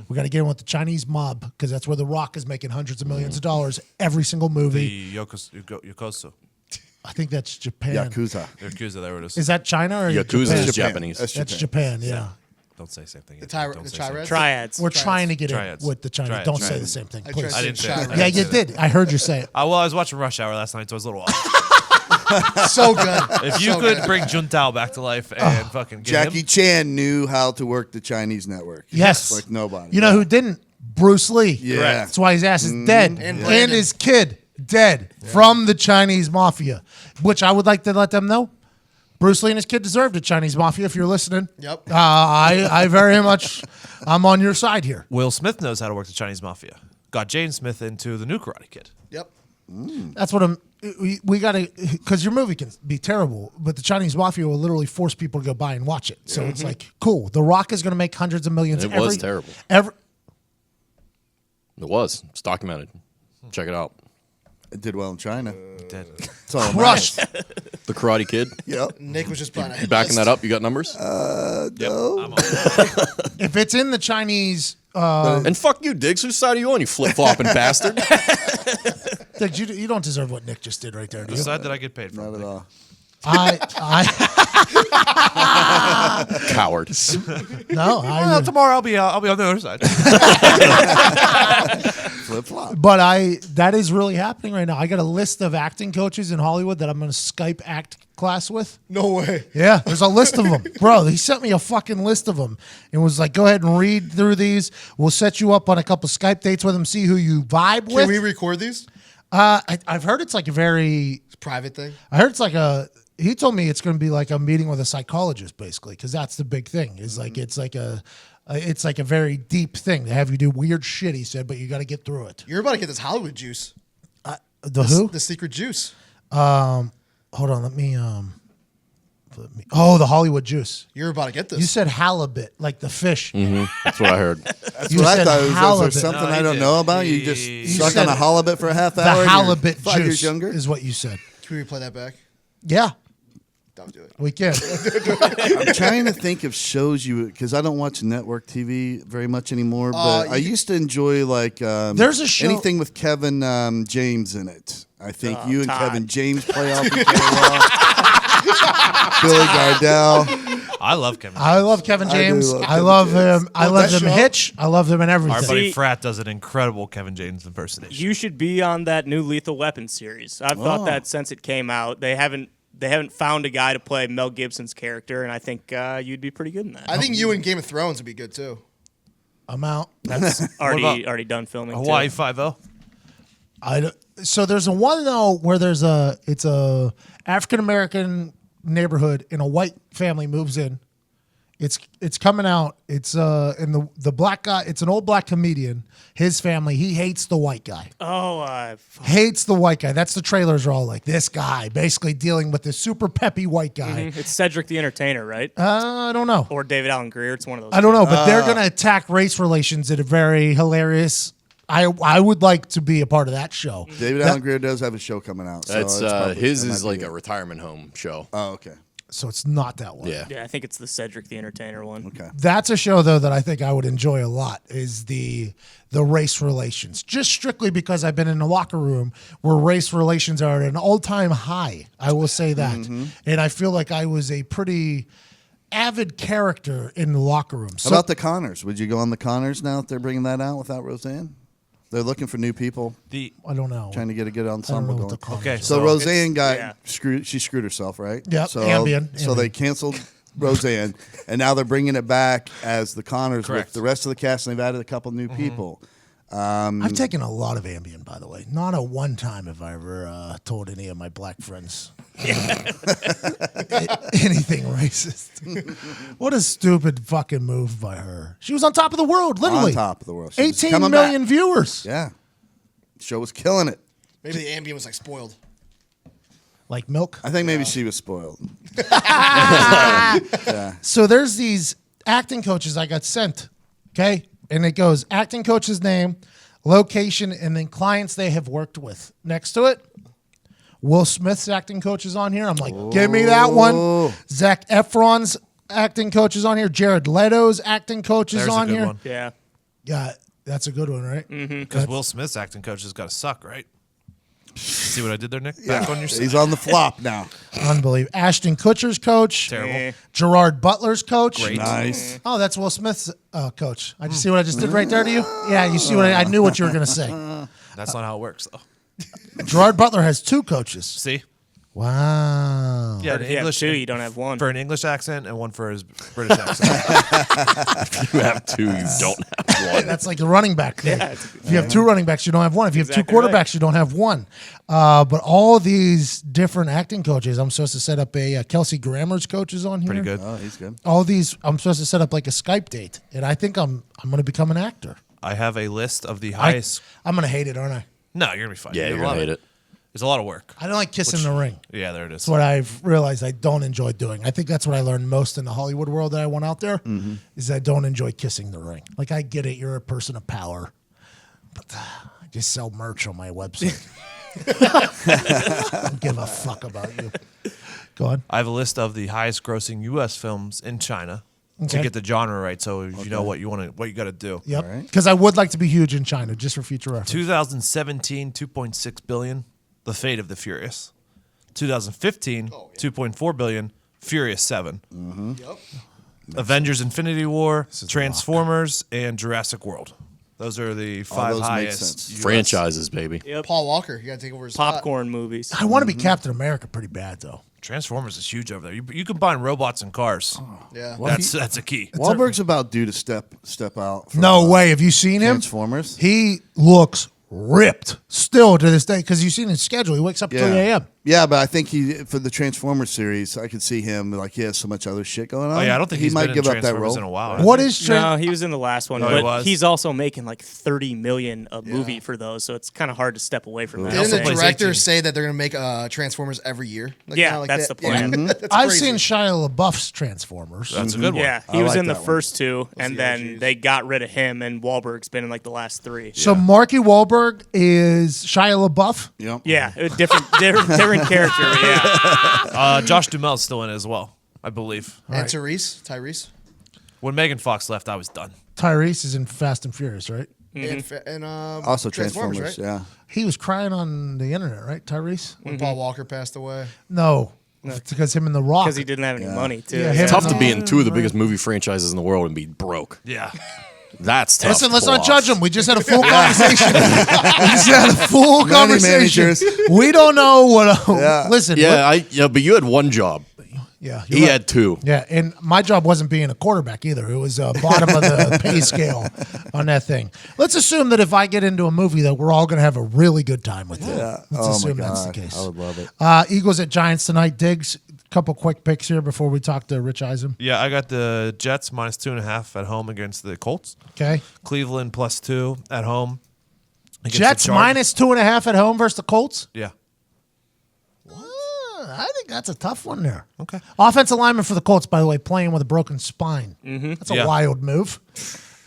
We got to get in with the Chinese mob because that's where The Rock is making hundreds of millions of dollars every single movie. The Yokoso. I think that's Japan. Yakuza. Yakuza, there it is. Is that China or Yakuza Japan? is Japanese. That's Japan, yeah. Don't say the same thing. The Don't say Triads? Triads. We're trying to get Triads. in with the Chinese. Triads. Don't say Triads. the same thing, I please. tried I didn't say Triads. that. Yeah, you did. I heard you say it. Well, I was watching Rush Hour last night, so I was a little off. So good. If you could bring Juntao back to life and fucking get Jackie him, Chan knew how to work the Chinese network. Yes. Like nobody. You know who didn't? Bruce Lee. Yeah. That's why his ass is dead. And And Brandon. his kid dead from the Chinese mafia, which I would like to let them know. Bruce Lee and his kid deserved the Chinese mafia if you're listening. Yep. I very much, I'm on your side here. Will Smith knows how to work the Chinese mafia. Got Jane Smith into the new Karate Kid. Yep. That's what we got to, because your movie can be terrible, but the Chinese mafia will literally force people to go buy and watch it. So it's like, cool. The Rock is going to make hundreds of millions. It was terrible. It was. It's documented. Check it out. It did well in China. Dead. It's all Crushed. The Karate Kid. Yep. Nick was just playing a You hit backing list. that up? You got numbers? No. I'm on. If it's in the Chinese, And fuck you, Diggs. Whose side are you on, you flip-flopping bastard? Diggs, you don't deserve what Nick just did right there. Do The you? side that I get paid for. Not at all. Coward. No, Well, tomorrow I'll be on the other side. Flip flop. but that is really happening right now. I got a list of acting coaches in Hollywood that I'm going to Skype act class with. No way. Yeah, there's a list of them. Bro, he sent me a fucking list of them and was like, go ahead and read through these. We'll set you up on a couple Skype dates with them, see who you vibe Can with. we record these? I've heard it's like a very, It's a private thing. I heard it's like he told me it's going to be like a meeting with a psychologist, basically, because that's the big thing. Is like it's like a very deep thing. They have you do weird shit, he said, but you got to get through it. You're about to get this Hollywood juice. Who? The secret juice. Hold on, let me. Oh, the Hollywood juice. You're about to get this. You said halibut, like the fish. That's what I heard. That's You what I said thought. Is halibut. there something No, he I don't did. know about? You He- just You suck said on a halibut for a half The hour? and you're halibut 5 years juice younger? is what you said. Can we replay that back? Yeah, Don't do it. we can. I'm trying to think of shows because I don't watch network TV very much anymore. But I used to enjoy There's a show- anything with Kevin James in it. I think you and Todd. Kevin James play off each other well. Billy Gardell. I love Kevin. I love Kevin I do James. love I Kevin love James. him. I Well, love that him in show- Hitch. I love him in everything. Our buddy See- Frat does an incredible Kevin James impersonation. You should be on that new Lethal Weapon series. I've thought that since it came out. They haven't found a guy to play Mel Gibson's character, and I think you'd be pretty good in that. I think you in Game of Thrones would be good too. I'm out. That's already done filming. Hawaii too. 5-0. So there's a one though where it's a African American neighborhood and a white family moves in. It's coming out. It's and the black guy. It's an old black comedian. His family. He hates the white guy. Oh, Hates the white guy. That's the trailers are all like this guy basically dealing with this super peppy white guy. it's Cedric the Entertainer, right? I don't know. Or David Allen Greer. It's one of those. I don't know, but they're gonna attack race relations in a very hilarious. I would like to be a part of that show. David Allen Greer does have a show coming out. So That's it's probably- his that is might like be a it. retirement home show. Oh, okay. So it's not that one. Yeah. Yeah, I think it's the Cedric the Entertainer one. Okay. That's a show though that I think I would enjoy a lot is the race relations. Just strictly because I've been in a locker room where race relations are at an all-time high. I will say that. And I feel like I was a pretty avid character in the locker room. How about the Connors? Would you go on the Connors now if they're bringing that out without Roseanne? They're looking for new people, I don't know. trying to get a good I don't know ensemble what going. the call Okay, is. So Roseanne yeah. she screwed herself, right? Yep, So, Ambien. So they canceled Roseanne, and now they're bringing it back as the Connors Correct. with the rest of the cast, and they've added a couple new people. I've taken a lot of Ambien, by the way. Not at one time have I ever told any of my black friends anything racist. What a stupid fucking move by her. She was on top of the world, literally. On top of the world. She's 18 coming million back. viewers. Yeah. Show was killing it. Maybe the Ambien was like spoiled. Like milk. I think maybe she was spoiled. So there's these acting coaches I got sent, okay? And it goes acting coach's name, location, and then clients they have worked with. Next to it, Will Smith's acting coach is on here. I'm like, give me that one. Zac Efron's acting coach is on here. Jared Leto's acting coach is There's a on good here. one. Yeah. Yeah, that's a good one, right? Because Will Smith's acting coach has got to suck, right? See what I did there, Nick? Back on your He's on the flop now. Unbelievable. Ashton Kutcher's coach. Terrible. Gerard Butler's coach. Great. Nice. Oh, that's Will Smith's coach. I just see what I just did right there to you? Yeah, you see what I knew what you were going to say. That's not how it works, though. Gerard Butler has two coaches. See? Wow. Yeah, an If you have English two, you don't have one. for an English accent and one for his British accent. You have two, you don't have one. That's like the running back thing. Yeah, If you have two running backs, you don't have one. If you have two Exactly quarterbacks, right. you don't have one. But all these different acting coaches, I'm supposed to set up a Kelsey Grammer's coaches on here. Pretty good. Oh, he's good. All these, I'm supposed to set up like a Skype date, and I think I'm going to become an actor. I have a list of the highest. I'm going to hate it, aren't I? No, you're going to be fine. Yeah, you're going to hate it. It's a lot of work. I don't like kissing the ring. Yeah, there it is. That's what I've realized I don't enjoy doing. I think that's what I learned most in the Hollywood world that I went out there, is I don't enjoy kissing the ring. Like, I get it, you're a person of power, but I just sell merch on my website. I don't give a fuck about you. Go on. I have a list of the highest grossing U.S. films in China to Okay. get the genre right, so you know what you got to do. Yep. Because I would like to be huge in China, just for future reference. 2017, 2.6 billion, The Fate of the Furious. 2015, 2.4 billion, Furious 7. Avengers Infinity War, Transformers, and Jurassic World. Those are the five those make highest sense. US. Franchises, baby. Yep. Paul Walker, you got to take over his spot. Popcorn movies. I want to be Captain America pretty bad, though. Transformers is huge over there. You combine robots and cars. Yeah. That's a key. Wahlberg's about due to step out. From, No way. Have you seen him? Transformers. He looks ripped still to this day because you've seen his schedule. He wakes up at 3 a.m. Yeah, but I think for the Transformers series, I could see him like he has so much other shit going on. Oh yeah, I don't think he he's might been give in up that Transformers role. in a while. What is No, he was in the last one, Oh, he but was? he's also making like $30 million a movie for those, so it's kind of hard to step away from that. also Didn't the plays director 18. say that they're going to make Transformers every year? Like, Yeah, kinda like that's that? the plan. Yeah. That's I've crazy. seen Shia LaBeouf's Transformers. That's a good one. Yeah, I he was like in the that one. first two, and the then OGs. they got rid of him, and Wahlberg's been in like the last three. So Marky Wahlberg is Shia LaBeouf. Yep. Yeah, a different character. Yeah, Josh Duhamel's still in it as well, I believe. And Tyrese. When Megan Fox left, I was done. Tyrese is in Fast and Furious, right? And Also Transformers. right? Yeah. He was crying on the internet, right, Tyrese? When Paul Walker passed away. No, it's because him and The Rock. because he didn't have any money too. Yeah, him- Tough to be in two of the biggest movie franchises in the world and be broke. Yeah. That's tough. Listen, to let's pull not off. judge him. We just had a full conversation. We just had a full Money conversation. managers. We don't know what. Listen. Yeah, but you had one job. Yeah. He had two. Yeah, and my job wasn't being a quarterback either. It was bottom of the pay scale on that thing. Let's assume that if I get into a movie, that we're all going to have a really good time with it. Yeah. Let's Oh assume my that's the God. case. I would love it. Eagles at Giants tonight. Diggs, couple quick picks here before we talk to Rich Eisen. Yeah, I got the Jets minus 2.5 at home against the Colts. Okay. Cleveland plus 2 at home. against the Jets Chargers. minus 2.5 at home versus the Colts. Yeah. I think that's a tough one there. Okay. Offensive lineman for the Colts, by the way, playing with a broken spine. That's a Yeah. wild move.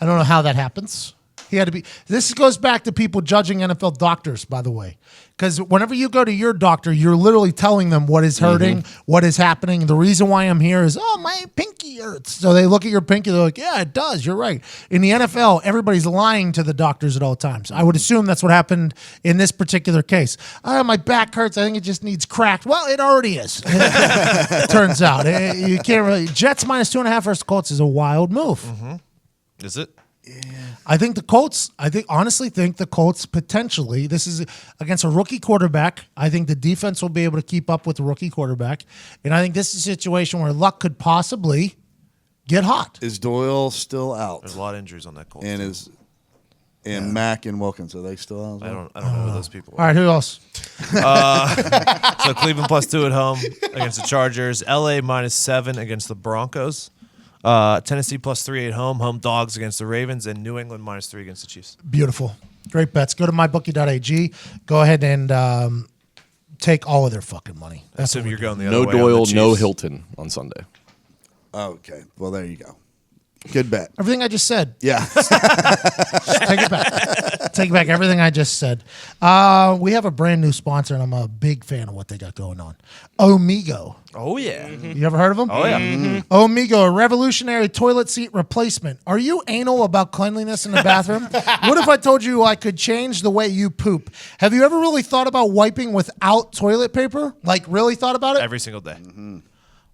I don't know how that happens. He had to be. This goes back to people judging NFL doctors, by the way, because whenever you go to your doctor, you're literally telling them what is hurting, what is happening. The reason why I'm here is, oh, my pinky hurts. So they look at your pinky, they're like, yeah, it does. You're right. In the NFL, everybody's lying to the doctors at all times. I would assume that's what happened in this particular case. My back hurts. I think it just needs cracked. Well, it already is. Turns out you can't really. Jets minus 2.5 versus Colts is a wild move. Is it? I think the Colts. Honestly think the Colts potentially. This is against a rookie quarterback. I think the defense will be able to keep up with the rookie quarterback, and I think this is a situation where Luck could possibly get hot. Is Doyle still out? There's a lot of injuries on that Colts. And Mack and Wilkins, are they still out? I don't know who those people are. All right, who else? So Cleveland +2 at home against the Chargers. LA -7 against the Broncos. Tennessee +3 at home. Home dogs against the Ravens. And New England -3 against the Chiefs. Beautiful. Great bets. Go to mybookie.ag. Go ahead and take all of their fucking money. I assume you're going the other No way. on Doyle, the no Chiefs. Hilton on Sunday. Okay. Well, there you go. Good bet. Everything I just said. Yeah. Take it back. Take it back. Everything I just said. We have a brand new sponsor, and I'm a big fan of what they got going on. Omigo. Oh, yeah. You ever heard of them? Oh, yeah. Omigo, a revolutionary toilet seat replacement. Are you anal about cleanliness in the bathroom? What if I told you I could change the way you poop? Have you ever really thought about wiping without toilet paper? Like, really thought about it? Every single day.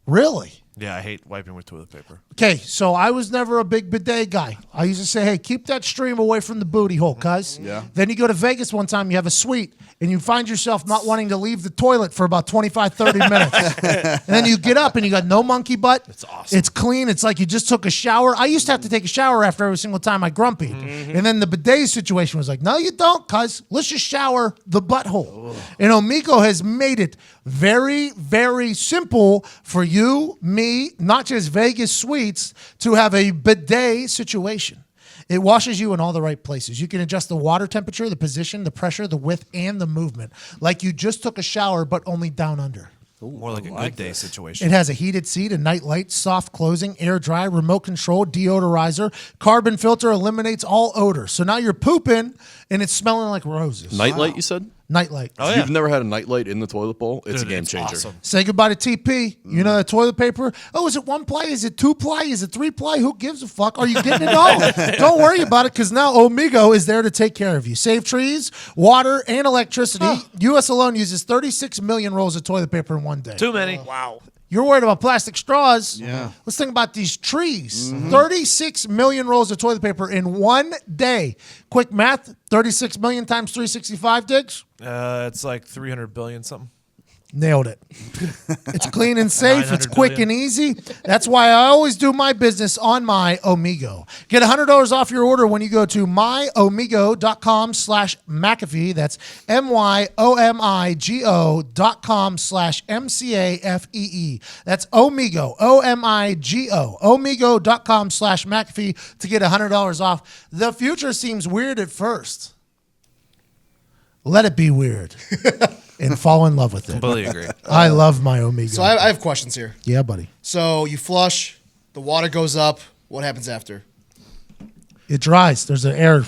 Really? Yeah, I hate wiping with toilet paper. Okay, so I was never a big bidet guy. I used to say, hey, keep that stream away from the booty hole, cuz. Yeah. Then you go to Vegas one time, you have a suite, and you find yourself not wanting to leave the toilet for about 25, 30 minutes. And then you get up and you got no monkey butt. It's awesome. It's clean. It's like you just took a shower. I used to have to take a shower after every single time I grumpy. And then the bidet situation was like, no, you don't, cuz. Let's just shower the butthole. And Omigo has made it very, very simple for you, me, not just Vegas suites, to have a bidet situation. It washes you in all the right places. You can adjust the water temperature, the position, the pressure, the width, and the movement. Like you just took a shower, but only down under. More like a good day situation. It has a heated seat, a night light, soft closing, air dry, remote control, deodorizer, carbon filter, eliminates all odor. So now you're pooping and it's smelling like roses. Nightlight, you said? Nightlight. Oh, If yeah. you've never had a nightlight in the toilet bowl, it's Dude, a game it's changer. awesome. Say goodbye to TP. You know that toilet paper? Oh, is it 1 ply? Is it 2 ply? Is it 3 ply? Who gives a fuck? Are you getting it all? Don't worry about it because now Omigo is there to take care of you. Save trees, water, and electricity. U.S. alone uses 36 million rolls of toilet paper in one day. Too many. Wow. You're worried about plastic straws. Yeah. Let's think about these trees. 36 million rolls of toilet paper in one day. Quick math, 36 million times 365 digs. It's like 300 billion something. Nailed it. It's clean and safe. It's 900 quick billion. and easy. That's why I always do my business on my Omigo. Get $100 off your order when you go to myomigo.com/McAfee. That's myomigo.com/MCAFEE. That's Omigo, OMIGO, omigo.com/McAfee to get $100 off. The future seems weird at first. Let it be weird. And fall in love with it. Completely agree. I love my Omigo. So I have questions here. Yeah, buddy. So you flush, the water goes up. What happens after? It dries. There's an air.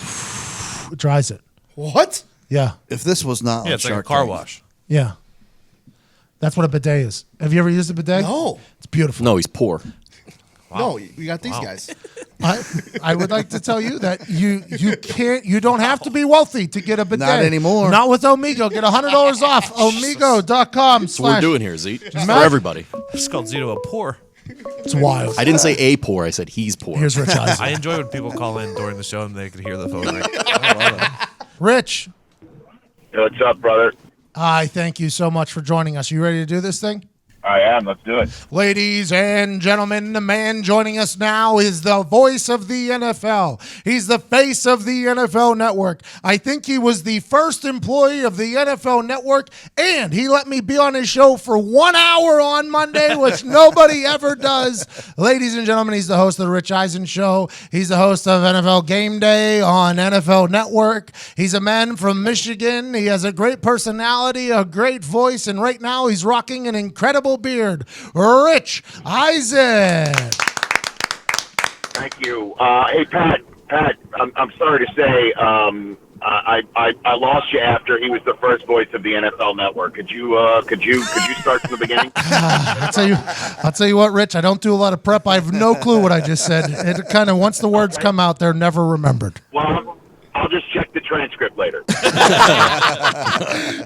It dries it. What? Yeah. If this was not Yeah, on it's like a Shark car Tank, wash. Yeah. That's what a bidet is. Have you ever used a bidet? No. It's beautiful. No, he's poor. No, we got these guys. I would like to tell you that you don't have to be wealthy to get a bidet. Not anymore. Not with Omigo. Get $100 off. Omigo.com. That's what we're doing here, Zeke. It's for Matt- everybody. It's called Zito a poor. It's wild. I didn't say a poor. I said he's poor. Here's Rich Eisen. I enjoy when people call in during the show and they could hear the phone ring. Rich, What's up, brother? I thank you so much for joining us. You ready to do this thing? I am. Let's do it. Ladies and gentlemen, the man joining us now is the voice of the NFL. He's the face of the NFL Network. I think he was the first employee of the NFL Network, and he let me be on his show for 1 hour on Monday, which nobody ever does. Ladies and gentlemen, he's the host of the Rich Eisen Show. He's the host of NFL Game Day on NFL Network. He's a man from Michigan. He has a great personality, a great voice, and right now he's rocking an incredible beard. Rich Eisen. Thank you. Hey, Pat. I'm sorry to say, I lost you after he was the first voice of the NFL Network. Could you start from the beginning? I'll tell you what, Rich. I don't do a lot of prep. I have no clue what I just said. It kind of once the words come out, they're never remembered. Well, I'll just check the transcript later.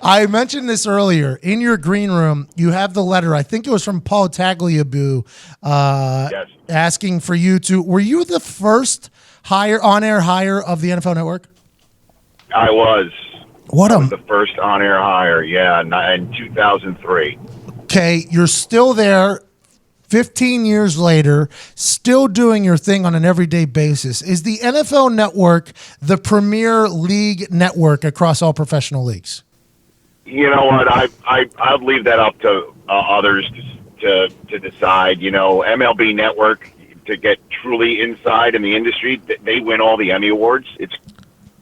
I mentioned this earlier. In your green room, you have the letter. I think it was from Paul Tagliabue, Yes. asking for you to. Were you the first on-air hire of the NFL Network? I was. What I was the first on-air hire, in 2003. Okay, you're still there 15 years later, still doing your thing on an everyday basis. Is the NFL Network the premier league network across all professional leagues? You know what? I'd leave that up to others to decide. You know, MLB Network, to get truly inside in the industry, they win all the Emmy Awards.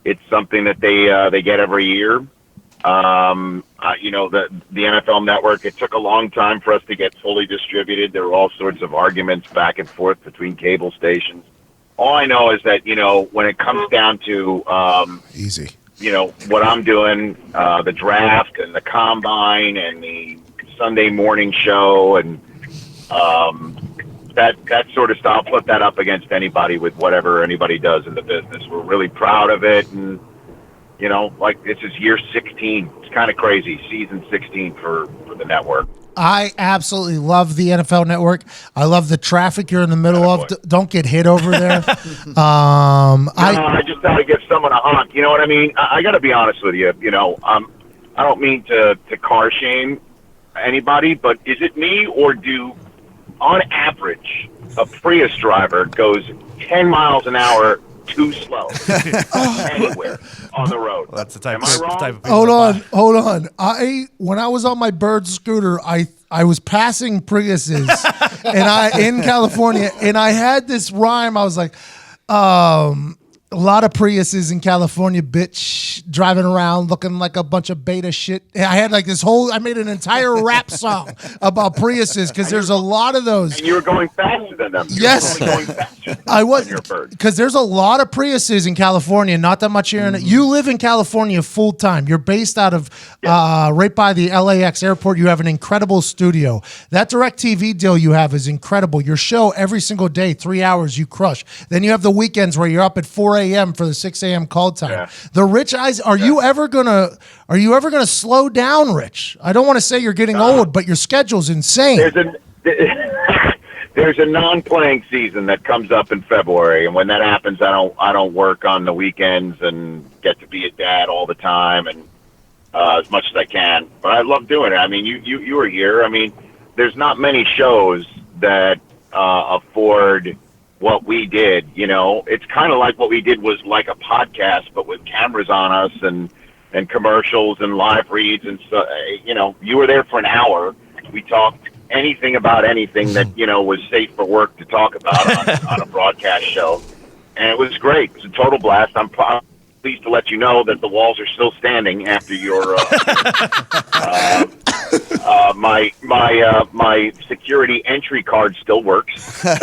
It's something that they get every year. You know, the NFL Network, it took a long time for us to get fully distributed. There were all sorts of arguments back and forth between cable stations. All I know is that, you know, when it comes down to easy, you know, what I'm doing, the draft and the combine and the Sunday morning show and that sort of stuff, I'll put that up against anybody with whatever anybody does in the business. We're really proud of it, and you know, like, this is year 16. It's kind of crazy. Season 16 for the network. I absolutely love the NFL Network. I love the traffic you're in the middle of. Don't get hit over there. I just thought to give someone a honk. You know what I mean? I got to be honest with you. You know, I don't mean to car shame anybody, but is it me, or on average, a Prius driver goes 10 miles an hour too slow anywhere on the road? Well, that's the type. Am I wrong? Type of people Hold on. When I was on my Bird scooter, I was passing Priuses in California, and I had this rhyme. I was like, a lot of Priuses in California, bitch, driving around looking like a bunch of beta shit. I had like I made an entire rap song about Priuses because there's a lot of those. And you were going faster than them. Yes. I was, because there's a lot of Priuses in California, not that much here. You live in California full time. You're based out of right by the LAX airport. You have an incredible studio. That DirecTV deal you have is incredible. Your show every single day, 3 hours, you crush. Then you have the weekends where you're up at 4 a.m. for the 6 a.m. call time. Yeah. The Rich Eisen, are you ever gonna slow down, Rich? I don't want to say you're getting old, but your schedule's insane. There's a non-playing season that comes up in February, and when that happens, I don't work on the weekends and get to be a dad all the time and as much as I can. But I love doing it. I mean, you were here. I mean, there's not many shows that afford what we did. You know, it's kind of like what we did was like a podcast, but with cameras on us and commercials and live reads and so. You know, you were there for an hour. We talked anything about anything that, you know, was safe for work to talk about on a broadcast show, and it was great. It was a total blast. I'm pleased to let you know that the walls are still standing after your my security entry card still works. So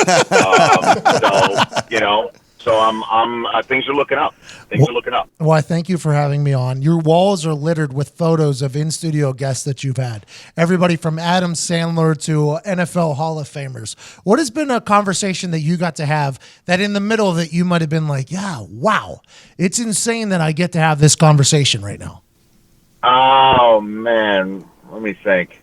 you know, so I'm things are looking up. Things are looking up. Well, I thank you for having me on. Your walls are littered with photos of in-studio guests that you've had. Everybody from Adam Sandler to NFL Hall of Famers. What has been a conversation that you got to have that in the middle of it you might have been like, yeah, wow, it's insane that I get to have this conversation right now? Oh, man. Let me think.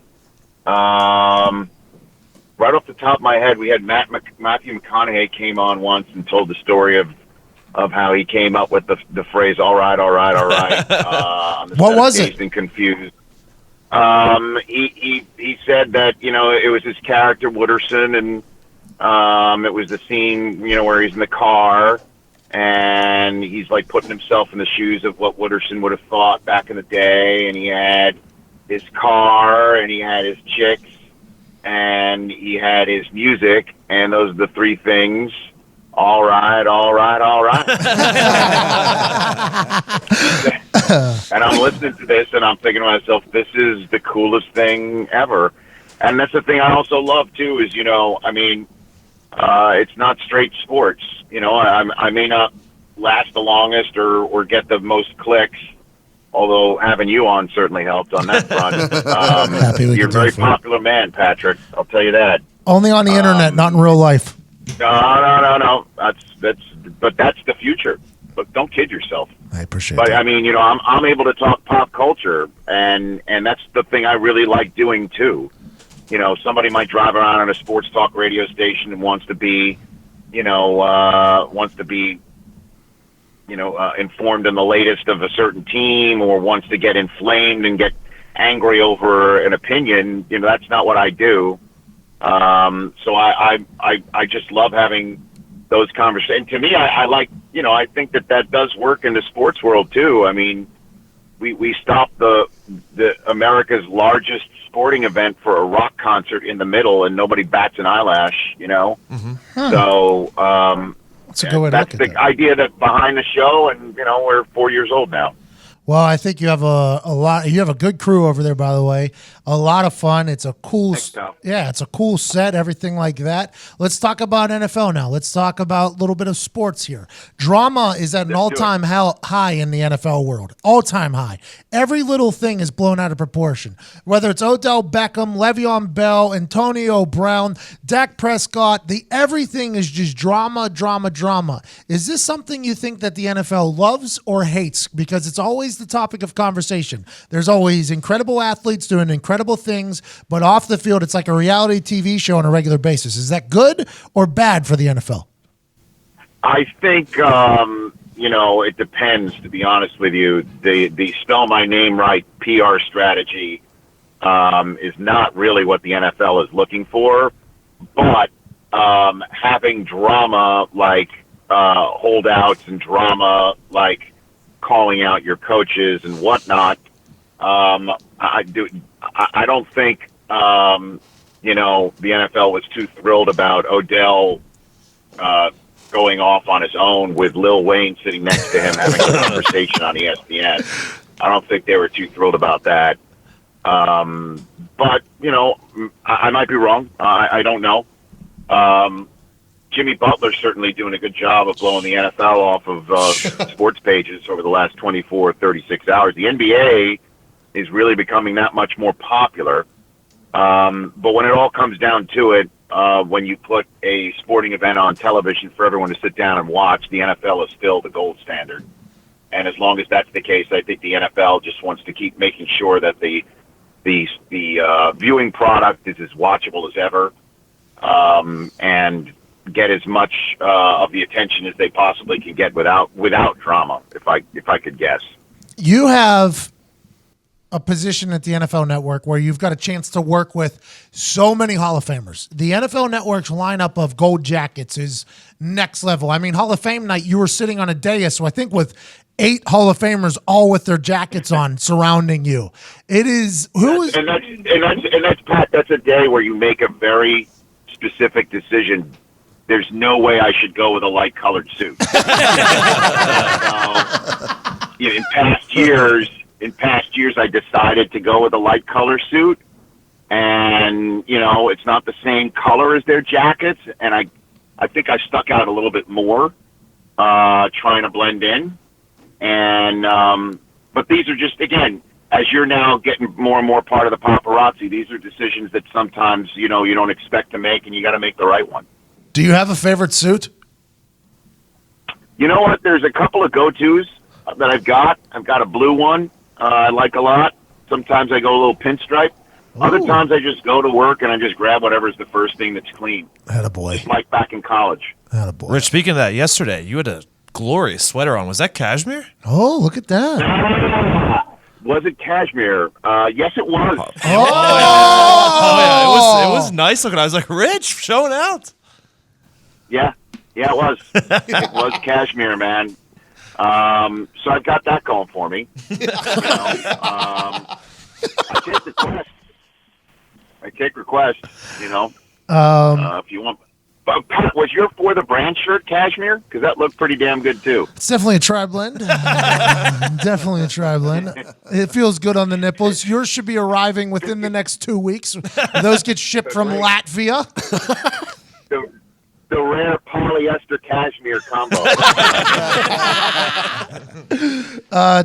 Right off the top of my head, we had Matthew McConaughey came on once and told the story of how he came up with the phrase "all right." On the what was it? And confused. He said that, you know, it was his character Wooderson, and it was the scene, you know, where he's in the car and he's like putting himself in the shoes of what Wooderson would have thought back in the day, and he had his car and he had his chicks and he had his music, and those are the three things. All right. And I'm listening to this and I'm thinking to myself, this is the coolest thing ever. And that's the thing I also love too, is, you know, I mean, it's not straight sports. You know, I may not last the longest or get the most clicks, although having you on certainly helped on that front. You're a very popular man, Patrick. I'll tell you that. Only on the internet, not in real life. No. But that's the future. But don't kid yourself. I appreciate that. But I mean, you know, I'm able to talk pop culture, and that's the thing I really like doing too. You know, somebody might drive around on a sports talk radio station and wants to be informed in the latest of a certain team or wants to get inflamed and get angry over an opinion. That's not what I do. So I just love having those conversations. And to me, I like, I think that does work in the sports world too. I mean, we stopped the America's largest sporting event for a rock concert in the middle, and nobody bats an eyelash. So That's a good way to that's look at the that. idea that behind the show, and we're 4 years old now. Well, I think you have a lot. You have a good crew over there, by the way. A lot of fun. It's a cool, it's a cool set. Everything like that. Let's talk about NFL now. Let's talk about a little bit of sports here. Drama is at an all-time high in the NFL world. All-time high. Every little thing is blown out of proportion. Whether it's Odell Beckham, Le'Veon Bell, Antonio Brown, Dak Prescott, everything is just drama, drama, drama. Is this something you think that the NFL loves or hates? Because it's always the topic of conversation. There's always incredible athletes doing incredible things, but off the field, it's like a reality TV show on a regular basis. Is that good or bad for the NFL? I think, it depends, to be honest with you. The spell my name right PR strategy is not really what the NFL is looking for, but having drama like holdouts and drama like calling out your coaches and whatnot, I don't think the NFL was too thrilled about Odell going off on his own with Lil Wayne sitting next to him having a conversation on ESPN. I don't think they were too thrilled about that. But I might be wrong. I don't know. Jimmy Butler's certainly doing a good job of blowing the NFL off of sports pages over the last 24, 36 hours. The NBA is really becoming that much more popular. But when it all comes down to it, when you put a sporting event on television for everyone to sit down and watch, the NFL is still the gold standard. And as long as that's the case, I think the NFL just wants to keep making sure that the viewing product is as watchable as ever, and get as much of the attention as they possibly can get without drama, if I could guess. You have a position at the NFL Network where you've got a chance to work with so many Hall of Famers. The NFL Network's lineup of gold jackets is next level. I mean, Hall of Fame night, you were sitting on a dais, so I think with 8 Hall of Famers all with their jackets on surrounding you. It is and that's Pat, that's a day where you make a very specific decision. There's no way I should go with a light colored suit. In past years, I decided to go with a light color suit, and it's not the same color as their jackets, and I think I stuck out a little bit more, trying to blend in, and but these are just, again, as you're now getting more and more part of the paparazzi, these are decisions that sometimes you don't expect to make, and you got to make the right one. Do you have a favorite suit? You know what? There's a couple of go-tos that I've got. I've got a blue one I like a lot. Sometimes I go a little pinstripe. Ooh. Other times I just go to work and I just grab whatever's the first thing that's clean. Attaboy. Just like back in college. Attaboy. Rich, speaking of that, yesterday you had a glorious sweater on. Was that cashmere? Oh, look at that. Was it cashmere? Yes, it was. Oh, yeah. It was nice looking. I was like, Rich, showing out. Yeah, it was. It was cashmere, man. So I've got that going for me. I take requests. If you want. But Pat, was your For the Brand shirt cashmere? Because that looked pretty damn good too. It's definitely a tri-blend. Definitely a tri-blend. It feels good on the nipples. Yours should be arriving within the next 2 weeks. Those get shipped from Latvia. The rare polyester cashmere combo.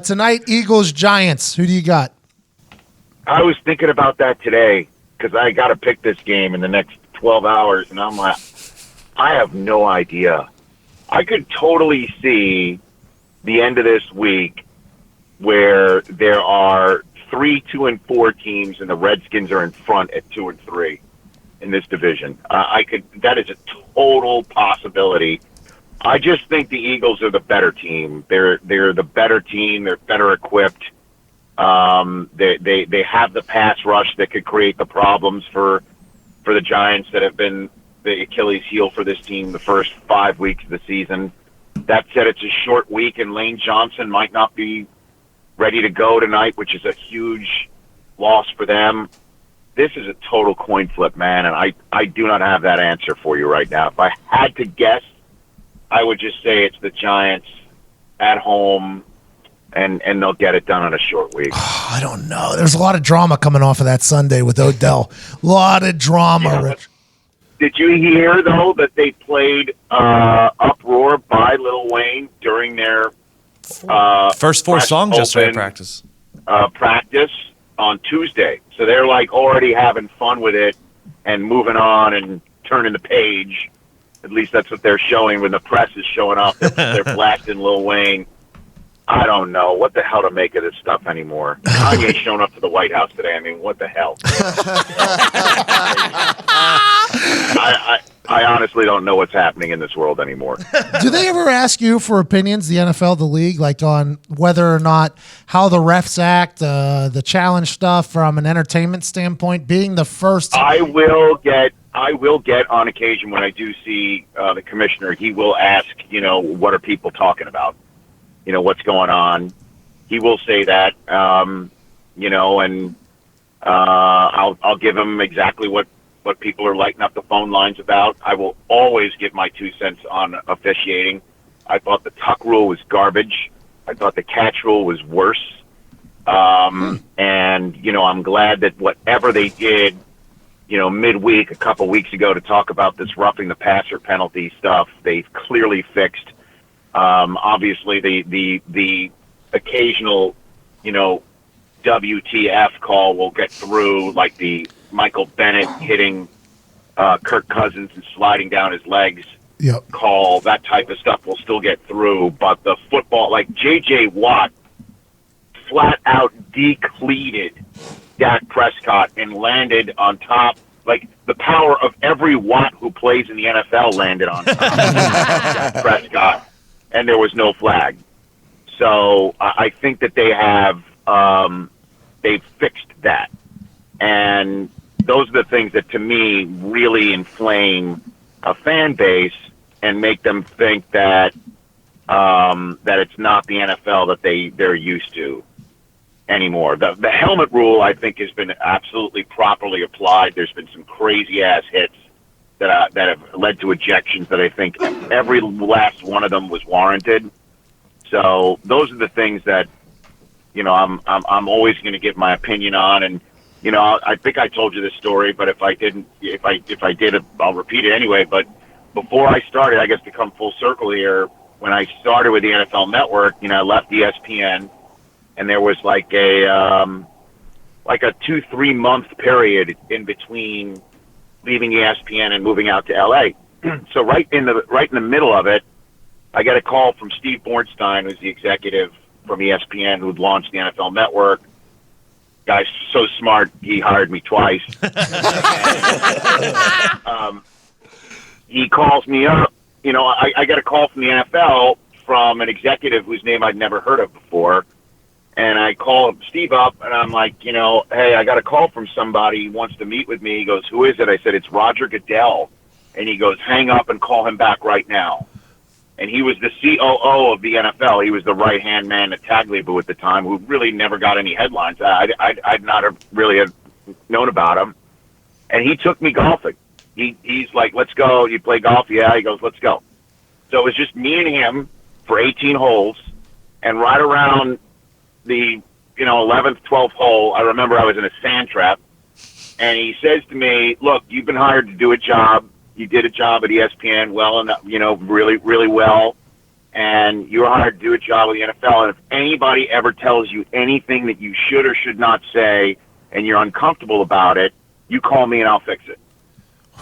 Tonight, Eagles, Giants. Who do you got? I was thinking about that today because I got to pick this game in the next 12 hours, and I'm like, I have no idea. I could totally see the end of this week where there are 3 2-4 teams, and the Redskins are in front at 2-3 in this division. That is a total possibility. I just think the Eagles are the better team. They're the better team. They're better equipped. They have the pass rush that could create the problems for the Giants that have been the Achilles heel for this team the first 5 weeks of the season. That said, it's a short week, and Lane Johnson might not be ready to go tonight, which is a huge loss for them. This is a total coin flip, man, and I do not have that answer for you right now. If I had to guess, I would just say it's the Giants at home, and they'll get it done in a short week. I don't know. There's a lot of drama coming off of that Sunday with Odell. A lot of drama, Rich. Did you hear, though, that they played Uproar by Lil Wayne during their first four songs yesterday at practice on Tuesday? So they're like already having fun with it and moving on and turning the page. At least that's what they're showing when the press is showing up. They're blasting Lil Wayne. I don't know what the hell to make of this stuff anymore. Kanye's showing up to the White House today. I mean, what the hell? I honestly don't know what's happening in this world anymore. Do they ever ask you for opinions, the NFL, the league, like on whether or not how the refs act, the challenge stuff from an entertainment standpoint, being the first? I will get on occasion when I do see the commissioner. He will ask, what are people talking about? What's going on? He will say that, and I'll give him exactly what people are lighting up the phone lines about. I will always give my 2 cents on officiating. I thought the tuck rule was garbage. I thought the catch rule was worse. And, I'm glad that whatever they did, midweek, a couple weeks ago to talk about this roughing the passer penalty stuff, they've clearly fixed. Obviously the occasional, WTF call will get through, like the Michael Bennett hitting Kirk Cousins and sliding down his legs call. That type of stuff will still get through. But the football, like J.J. Watt flat out decleated Dak Prescott and landed on top. Like the power of every Watt who plays in the NFL landed on top of Dak Prescott, and there was no flag. So I think that they have they've fixed that. And those are the things that, to me, really inflame a fan base and make them think that that it's not the NFL that they're used to anymore. The helmet rule, I think, has been absolutely properly applied. There's been some crazy-ass hits that have led to ejections that I think every last one of them was warranted. So those are the things that, I'm always going to give my opinion on. And I think I told you this story, but if I did, I'll repeat it anyway. But before I started, I guess to come full circle here, when I started with the NFL Network, I left ESPN, and there was like a 2-3 month period in between leaving ESPN and moving out to LA. So right in the middle of it, I got a call from Steve Bornstein, who's the executive from ESPN who'd launched the NFL Network. Guy's so smart, he hired me twice. He calls me up. I got a call from the NFL from an executive whose name I'd never heard of before. And I call Steve up, and I'm like, hey, I got a call from somebody who wants to meet with me. He goes, who is it? I said, it's Roger Goodell. And he goes, hang up and call him back right now. And he was the COO of the NFL. He was the right-hand man to Tagliabue at the time, who really never got any headlines. I'd not have really have known about him. And he took me golfing. He's like, let's go. You play golf? Yeah. He goes, let's go. So it was just me and him for 18 holes. And right around the 11th, 12th hole, I remember I was in a sand trap. And he says to me, look, you've been hired to do a job. You did a job at ESPN well enough, really, really well. And you were hired to do a job with the NFL. And if anybody ever tells you anything that you should or should not say and you're uncomfortable about it, you call me and I'll fix it.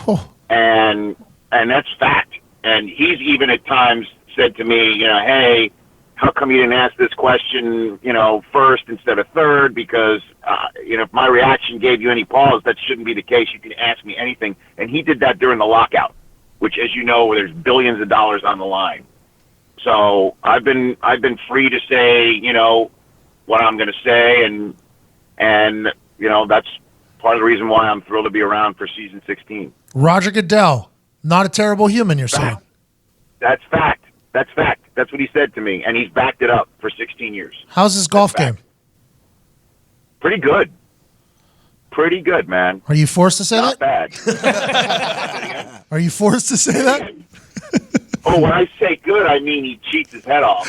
Oh. And that's fact. And he's even at times said to me, hey, how come you didn't ask this question, first instead of third? Because, if my reaction gave you any pause, that shouldn't be the case. You can ask me anything. And he did that during the lockout, which, as you know, there's billions of dollars on the line. So I've been free to say, what I'm going to say, and that's part of the reason why I'm thrilled to be around for season 16. Roger Goodell, not a terrible human, you're saying? That's fact. That's fact. That's what he said to me, and he's backed it up for 16 years. How's his golf game? Pretty good. Pretty good, man. Are you forced to say Not that? bad. Are you forced to say that? Oh, when I say good, I mean he cheats his head off.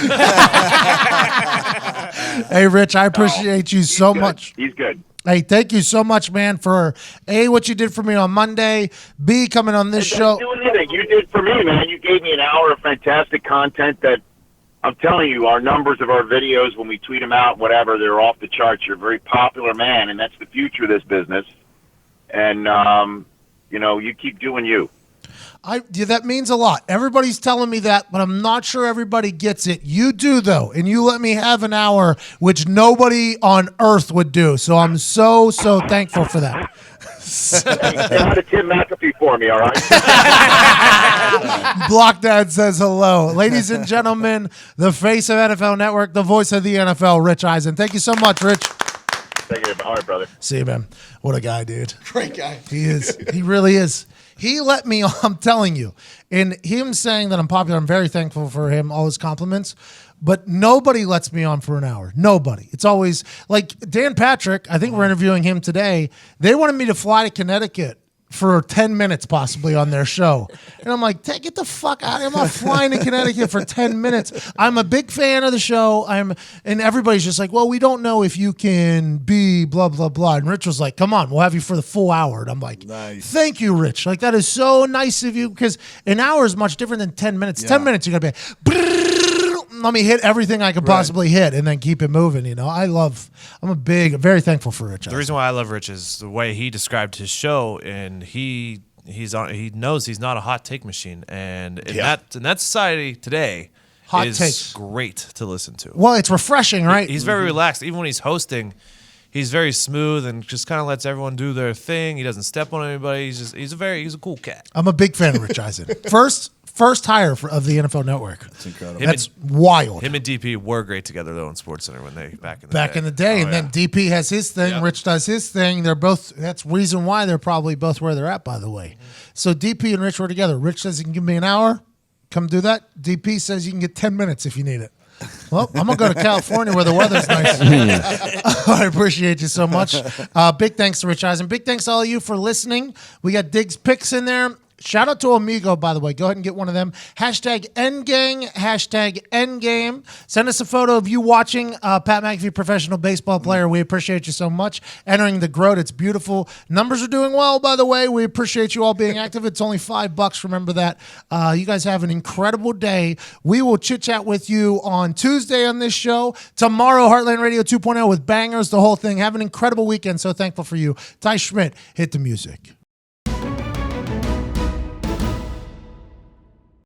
Hey, Rich, I appreciate you so much. He's good. Hey, thank you so much, man, for A, what you did for me on Monday, B, coming on this show. Do anything you did for me, man. You gave me an hour of fantastic content that I'm telling you, our numbers of our videos, when we tweet them out, whatever, they're off the charts. You're a very popular man, and that's the future of this business. And, you keep doing you. That means a lot. Everybody's telling me that, but I'm not sure everybody gets it. You do, though, and you let me have an hour, which nobody on earth would do. So I'm so thankful for that. Say hi to Tim McAfee for me, all right? Block Dad says hello. Ladies and gentlemen, the face of NFL Network, the voice of the NFL, Rich Eisen. Thank you so much, Rich. Thank you. All right, brother. See you, man. What a guy, dude. Great guy. He is. He really is. He let me, I'm telling you, in him saying that I'm popular, I'm very thankful for him, all his compliments, but nobody lets me on for an hour. Nobody. It's always, like Dan Patrick, I think we're interviewing him today, they wanted me to fly to Connecticut for 10 minutes possibly on their show. And I'm like, get the fuck out of here. I'm not flying to Connecticut for 10 minutes. I'm a big fan of the show. And everybody's just like, well, we don't know if you can be blah, blah, blah. And Rich was like, come on, we'll have you for the full hour. And I'm like, nice. Thank you, Rich. Like, that is so nice of you, because an hour is much different than 10 minutes. Yeah. 10 minutes, you're going to be let me hit everything I could possibly hit and then keep it moving. I'm very thankful for Rich. The reason why I love Rich is the way he described his show, and he knows he's not a hot take machine, and in that society today, hot is takes great to listen to. Well, it's refreshing, right? He's very relaxed. Even when he's hosting, he's very smooth and just kind of lets everyone do their thing. He doesn't step on anybody. He's a cool cat. I'm a big fan of Rich Eisen. First hire of the NFL Network. That's incredible. That's wild. Him and DP were great together though in SportsCenter when they back in the day. And then DP has his thing, Rich does his thing. They're both. That's reason why they're probably both where they're at. By the way, So DP and Rich were together. Rich says he can give me an hour. Come do that. DP says you can get 10 minutes if you need it. Well, I'm going to go to California where the weather's nice. I appreciate you so much. Big thanks to Rich Eisen. Big thanks to all of you for listening. We got Diggs picks in there. Shout out to Omigo, by the way. Go ahead and get one of them. #Endgang, #Endgame. Send us a photo of you watching Pat McAfee, professional baseball player. We appreciate you so much. Entering the Groat. It's beautiful. Numbers are doing well, by the way. We appreciate you all being active. It's only $5. Remember that. You guys have an incredible day. We will chit-chat with you on Tuesday on this show. Tomorrow, Heartland Radio 2.0 with bangers, the whole thing. Have an incredible weekend. So thankful for you. Ty Schmidt, hit the music.